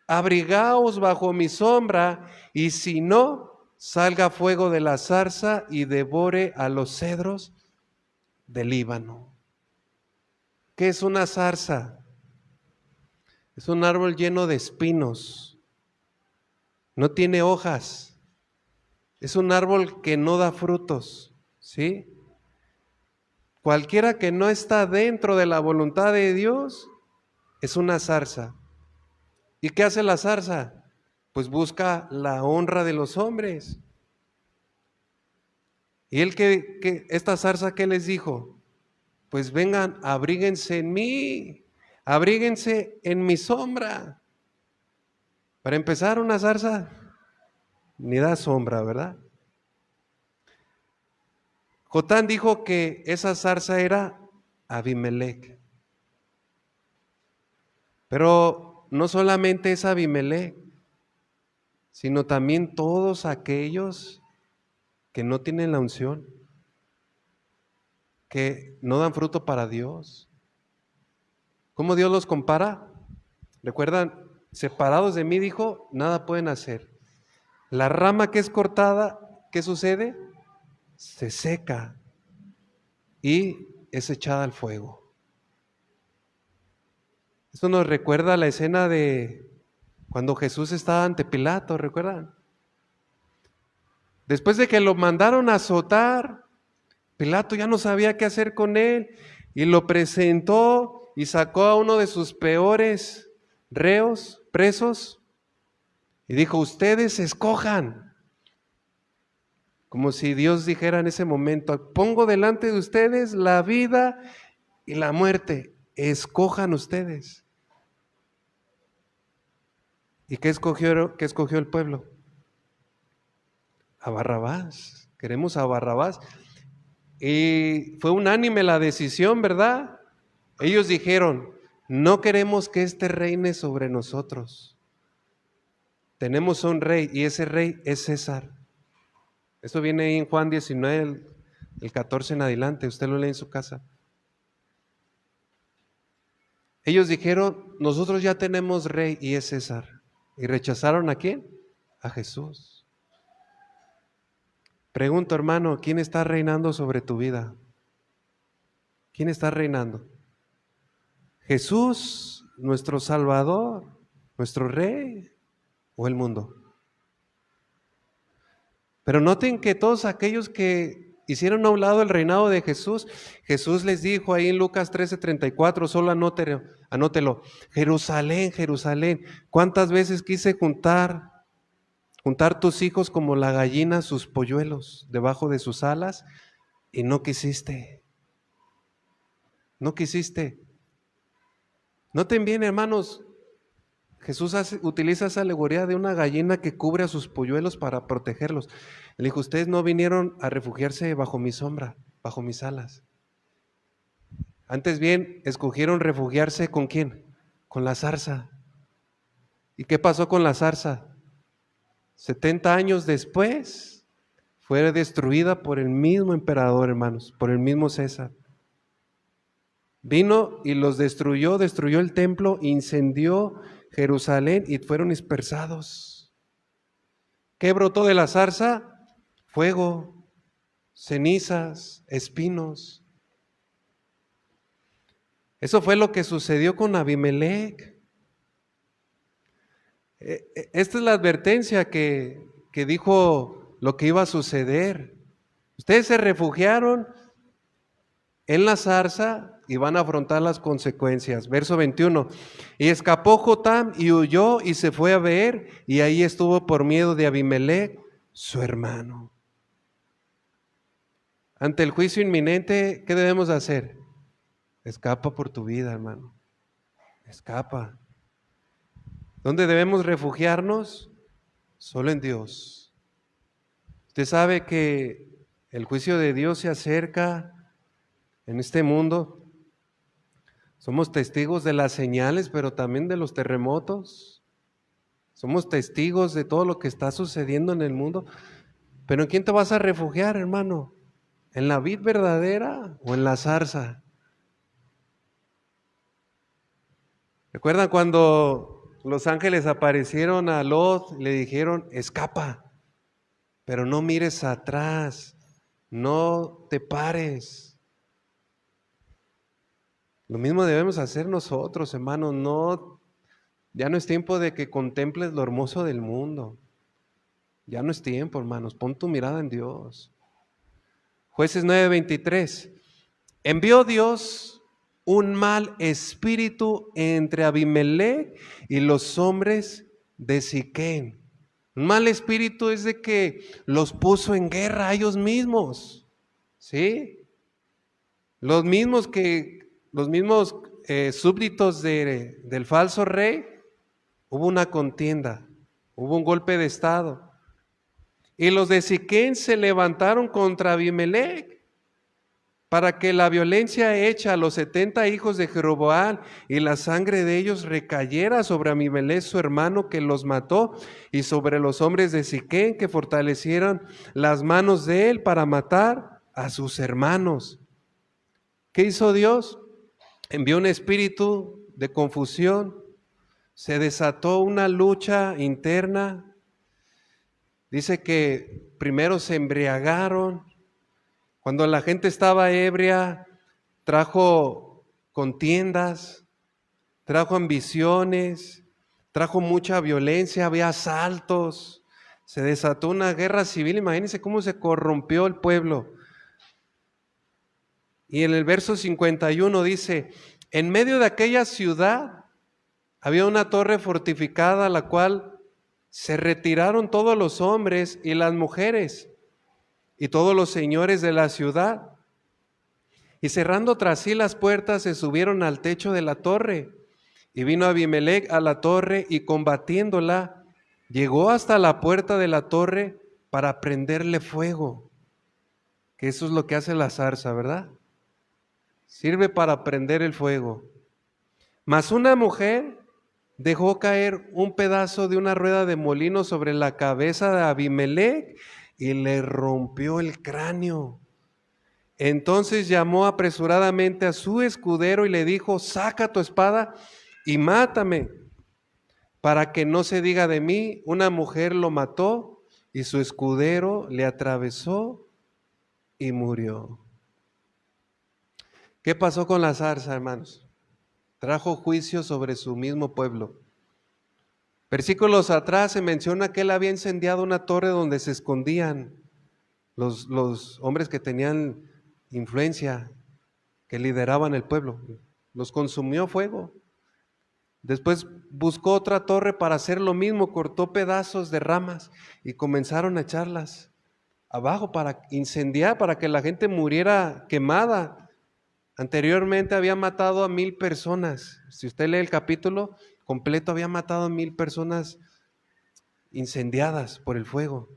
abrigaos bajo mi sombra, y si no, salga fuego de la zarza y devore a los cedros del Líbano. ¿Qué es una zarza? Es un árbol lleno de espinos, no tiene hojas, es un árbol que no da frutos, ¿sí? Cualquiera que no está dentro de la voluntad de Dios es una zarza. ¿Y qué hace la zarza? Pues busca la honra de los hombres. ¿Y esta zarza qué les dijo? Pues vengan, abríguense en mí, abríguense en mi sombra. Para empezar, una zarza ni da sombra, ¿verdad? Jotán dijo que esa zarza era Abimelec. Pero no solamente es Abimelec, sino también todos aquellos que no tienen la unción, que no dan fruto para Dios. ¿Cómo Dios los compara? ¿Recuerdan? Separados de mí, dijo, nada pueden hacer. La rama que es cortada, ¿qué sucede? Se seca y es echada al fuego. Esto nos recuerda la escena de cuando Jesús estaba ante Pilato, ¿recuerdan? Después de que lo mandaron a azotar, Pilato ya no sabía qué hacer con él y lo presentó y sacó a uno de sus peores reos, presos, y dijo, ustedes escojan. Como si Dios dijera en ese momento, pongo delante de ustedes la vida y la muerte, escojan ustedes. ¿Y qué escogió el pueblo? A Barrabás. Queremos a Barrabás. Y fue unánime la decisión, ¿verdad? Ellos dijeron, no queremos que este reine sobre nosotros. Tenemos un rey y ese rey es César. Eso viene ahí en Juan 19, el 14 en adelante, usted lo lee en su casa. Ellos dijeron, nosotros ya tenemos rey y es César. ¿Y rechazaron a quién? A Jesús. Pregunto, hermano, ¿quién está reinando sobre tu vida? ¿Quién está reinando? ¿Jesús, nuestro Salvador, nuestro Rey o el mundo? Pero noten que todos aquellos que hicieron a un lado el reinado de Jesús, Jesús les dijo ahí en Lucas 13:34, solo anótelo, Jerusalén, Jerusalén, ¿cuántas veces quise juntar tus hijos como la gallina sus polluelos debajo de sus alas y no quisiste? No quisiste. Noten bien, hermanos, Jesús utiliza esa alegoría de una gallina que cubre a sus polluelos para protegerlos. Le dijo, ustedes no vinieron a refugiarse bajo mi sombra, bajo mis alas. Antes bien, escogieron refugiarse ¿con quién? Con la zarza. ¿Y qué pasó con la zarza? 70 años después fue destruida por el mismo emperador, hermanos, por el mismo César. Vino y los destruyó el templo, incendió Jerusalén y fueron dispersados. ¿Qué brotó de la zarza? Fuego, cenizas, espinos. Eso fue lo que sucedió con Abimelec. Esta es la advertencia que dijo lo que iba a suceder. Ustedes se refugiaron en la zarza y van a afrontar las consecuencias. Verso 21. Y escapó Jotam y huyó y se fue a Beer y ahí estuvo por miedo de Abimelec, su hermano. Ante el juicio inminente, ¿qué debemos hacer? Escapa por tu vida, hermano. Escapa. ¿Dónde debemos refugiarnos? Solo en Dios. Usted sabe que el juicio de Dios se acerca en este mundo. Somos testigos de las señales, pero también de los terremotos. Somos testigos de todo lo que está sucediendo en el mundo. Pero ¿en quién te vas a refugiar, hermano? ¿En la vid verdadera o en la zarza? ¿Recuerdan cuando los ángeles aparecieron a Lot y le dijeron, escapa, pero no mires atrás, no te pares? Lo mismo debemos hacer nosotros, hermanos. Ya no es tiempo de que contemples lo hermoso del mundo. Ya no es tiempo, hermanos. Pon tu mirada en Dios. Jueces 9:23. Envió Dios un mal espíritu entre Abimelec y los hombres de Siquén. Un mal espíritu es de que los puso en guerra a ellos mismos. ¿Sí? Los mismos súbditos del falso rey, hubo una contienda, hubo un golpe de estado. Y los de Siquén se levantaron contra Abimelec para que la violencia hecha a los 70 hijos de Jeroboam y la sangre de ellos recayera sobre Abimelec su hermano que los mató y sobre los hombres de Siquén que fortalecieran las manos de él para matar a sus hermanos. ¿Qué hizo Dios? Envió un espíritu de confusión, se desató una lucha interna. Dice que primero se embriagaron. Cuando la gente estaba ebria, trajo contiendas. trajo ambiciones, trajo mucha violencia, había asaltos, se desató una guerra civil. Imagínense cómo se corrompió el pueblo. Y en el verso 51 dice, en medio de aquella ciudad había una torre fortificada, a la cual se retiraron todos los hombres y las mujeres y todos los señores de la ciudad. Y cerrando tras sí las puertas, se subieron al techo de la torre. Y vino Abimelec a la torre y combatiéndola, llegó hasta la puerta de la torre para prenderle fuego. Que eso es lo que hace la zarza, ¿verdad? Sirve para prender el fuego. Mas una mujer dejó caer un pedazo de una rueda de molino sobre la cabeza de Abimelec y le rompió el cráneo. Entonces llamó apresuradamente a su escudero y le dijo, saca tu espada y mátame, para que no se diga de mí, una mujer lo mató y su escudero le atravesó y murió. ¿Qué pasó con la zarza, hermanos? Trajo juicio sobre su mismo pueblo. Versículos atrás se menciona que él había incendiado una torre donde se escondían los hombres que tenían influencia, que lideraban el pueblo. Los consumió fuego. Después buscó otra torre para hacer lo mismo, cortó pedazos de ramas y comenzaron a echarlas abajo para incendiar, para que la gente muriera quemada. Anteriormente había matado a 1,000 personas. Si usted lee el capítulo completo, había matado a 1,000 personas incendiadas por el fuego.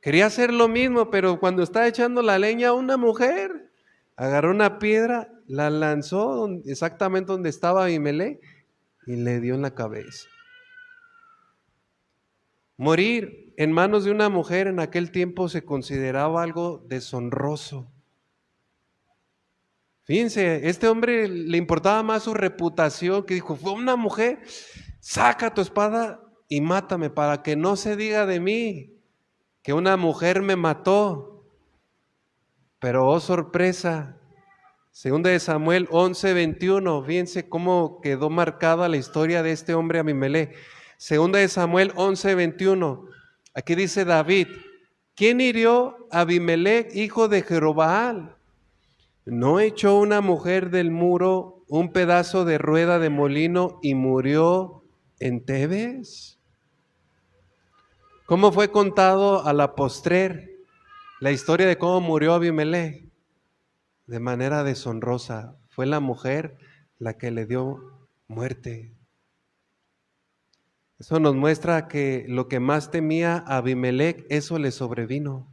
Quería hacer lo mismo, pero cuando estaba echando la leña, una mujer agarró una piedra, la lanzó exactamente donde estaba Abimelec y le dio en la cabeza. Morir en manos de una mujer en aquel tiempo se consideraba algo deshonroso. Fíjense, este hombre le importaba más su reputación, que dijo, fue una mujer, saca tu espada y mátame para que no se diga de mí que una mujer me mató. Pero oh sorpresa, segunda de Samuel 11:21, fíjense cómo quedó marcada la historia de este hombre Abimelec. Segunda de Samuel 11:21, aquí dice David, ¿quién hirió a Abimelec, hijo de Jerobbaal? ¿No echó una mujer del muro un pedazo de rueda de molino y murió en Tebes? ¿Cómo fue contado a la postrer la historia de cómo murió Abimelec? De manera deshonrosa. Fue la mujer la que le dio muerte. Eso nos muestra que lo que más temía Abimelec, eso le sobrevino.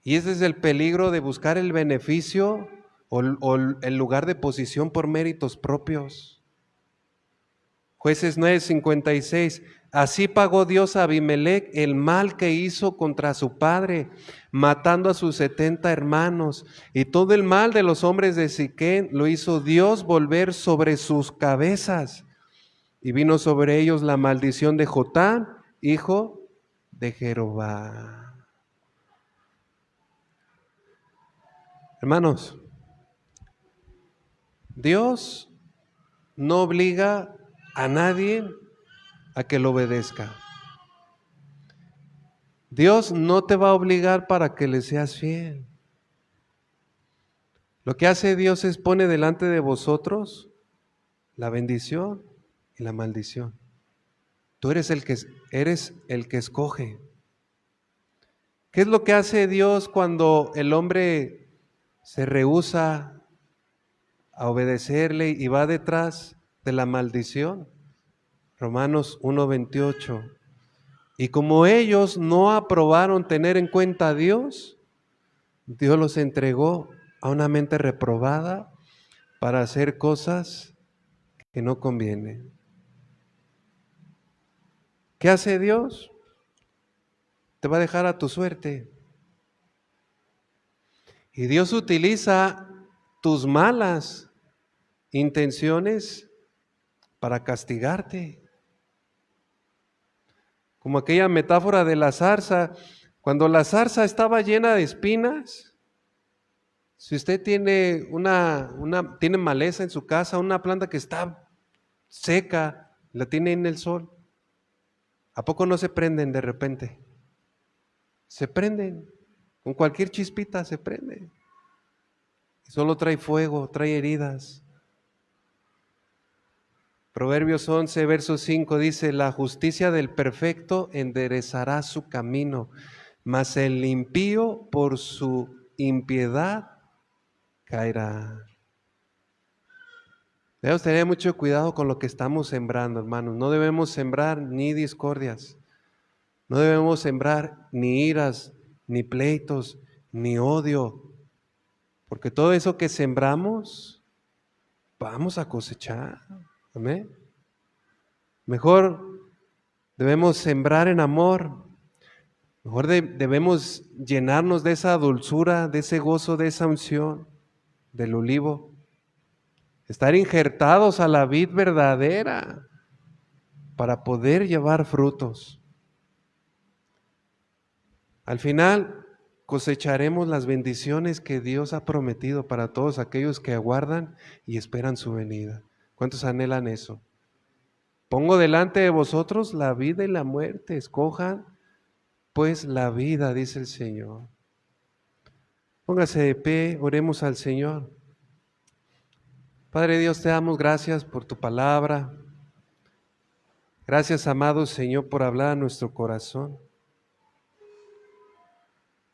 Y ese es el peligro de buscar el beneficio o el lugar de posición por méritos propios. Jueces 9:56, así pagó Dios a Abimelec el mal que hizo contra su padre, matando a sus 70 hermanos, y todo el mal de los hombres de Siquén lo hizo Dios volver sobre sus cabezas, y vino sobre ellos la maldición de Jotán, hijo de Jerobbaal. Hermanos, Dios no obliga a nadie a que lo obedezca. Dios no te va a obligar para que le seas fiel. Lo que hace Dios es pone delante de vosotros la bendición y la maldición. Tú eres el que escoge. ¿Qué es lo que hace Dios cuando el hombre se rehúsa a obedecerle y va detrás de la maldición? Romanos 1:28. Y como ellos no aprobaron tener en cuenta a Dios, Dios los entregó a una mente reprobada para hacer cosas que no convienen. ¿Qué hace Dios? Te va a dejar a tu suerte. Y Dios utiliza tus malas intenciones para castigarte. Como aquella metáfora de la zarza, cuando la zarza estaba llena de espinas, Si usted tiene tiene maleza en su casa, una planta que está seca, la tiene en el sol, ¿a poco no se prenden de repente? Se prenden, con cualquier chispita se prende. Solo trae fuego, trae heridas. Proverbios 11, verso 5 dice, la justicia del perfecto enderezará su camino, mas el impío por su impiedad caerá. Debemos tener mucho cuidado con lo que estamos sembrando, hermanos. No debemos sembrar ni discordias, no debemos sembrar ni iras, ni pleitos, ni odio, porque todo eso que sembramos, vamos a cosechar. Amén. Mejor debemos sembrar en amor. Mejor debemos llenarnos de esa dulzura, de ese gozo, de esa unción del olivo. Estar injertados a la vid verdadera para poder llevar frutos. Al final cosecharemos las bendiciones que Dios ha prometido para todos aquellos que aguardan y esperan su venida. ¿Cuántos anhelan eso? Pongo delante de vosotros la vida y la muerte. Escojan pues la vida, dice el Señor. Póngase de pie, oremos al Señor. Padre Dios, te damos gracias por tu palabra. Gracias, amado Señor, por hablar a nuestro corazón.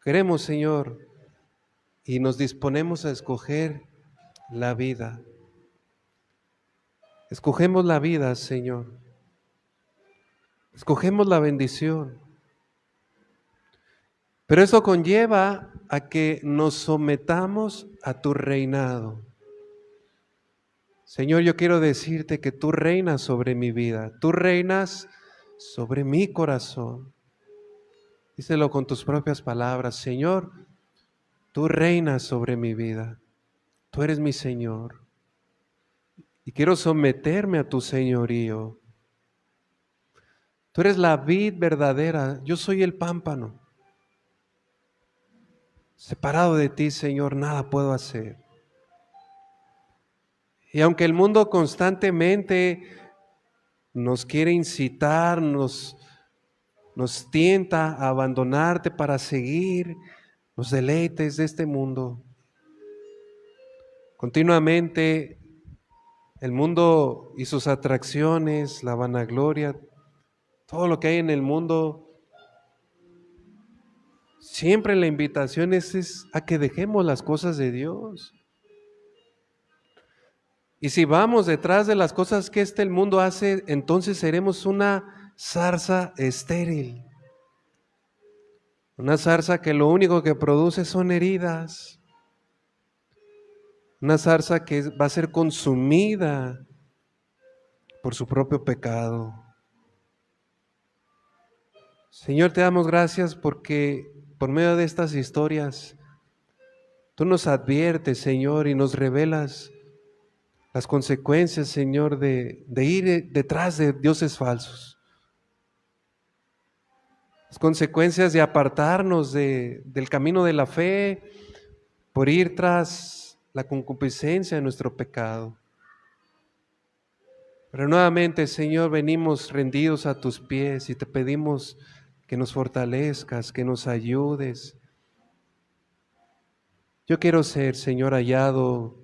Queremos, Señor, y nos disponemos a escoger la vida. Escogemos la vida, Señor. Escogemos la bendición. Pero eso conlleva a que nos sometamos a tu reinado. Señor, yo quiero decirte que tú reinas sobre mi vida, tú reinas sobre mi corazón. Díselo con tus propias palabras, Señor, tú reinas sobre mi vida, tú eres mi Señor. Y quiero someterme a tu señorío. Tú eres la vid verdadera, yo soy el pámpano. Separado de ti, Señor, nada puedo hacer. Y aunque el mundo constantemente nos quiere incitar, nos tienta a abandonarte para seguir los deleites de este mundo, continuamente el mundo y sus atracciones, la vanagloria, todo lo que hay en el mundo, siempre la invitación es a que dejemos las cosas de Dios. Y si vamos detrás de las cosas que el mundo hace, entonces seremos una zarza estéril. Una zarza que lo único que produce son heridas. Una zarza que va a ser consumida por su propio pecado. Señor, te damos gracias porque por medio de estas historias, tú nos adviertes, Señor, y nos revelas las consecuencias, Señor, de ir detrás de dioses falsos. Las consecuencias de apartarnos del camino de la fe por ir tras la concupiscencia de nuestro pecado. Pero nuevamente, Señor, venimos rendidos a tus pies y te pedimos que nos fortalezcas, que nos ayudes. Yo quiero ser, Señor, hallado,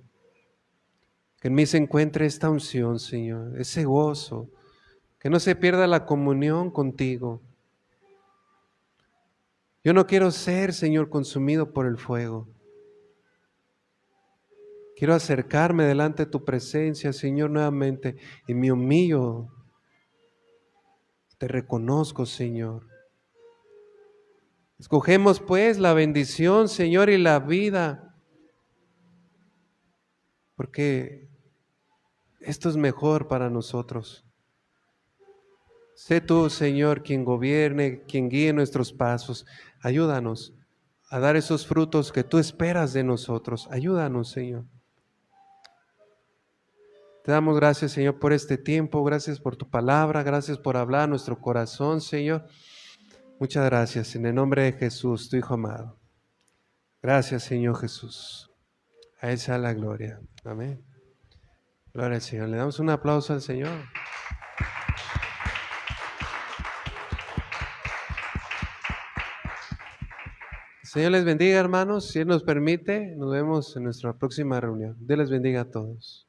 que en mí se encuentre esta unción, Señor, ese gozo, que no se pierda la comunión contigo. Yo no quiero ser, Señor, consumido por el fuego. Quiero acercarme delante de tu presencia, Señor, nuevamente, y me humillo. Te reconozco, Señor. Escogemos, pues, la bendición, Señor, y la vida, porque esto es mejor para nosotros. Sé tú, Señor, quien gobierne, quien guíe nuestros pasos. Ayúdanos a dar esos frutos que tú esperas de nosotros. Ayúdanos, Señor. Te damos gracias, Señor, por este tiempo. Gracias por tu palabra. Gracias por hablar a nuestro corazón, Señor. Muchas gracias. En el nombre de Jesús, tu Hijo amado. Gracias, Señor Jesús. A Él sea la gloria. Amén. Gloria al Señor. Le damos un aplauso al Señor. Señor les bendiga, hermanos. Si Él nos permite, nos vemos en nuestra próxima reunión. Dios les bendiga a todos.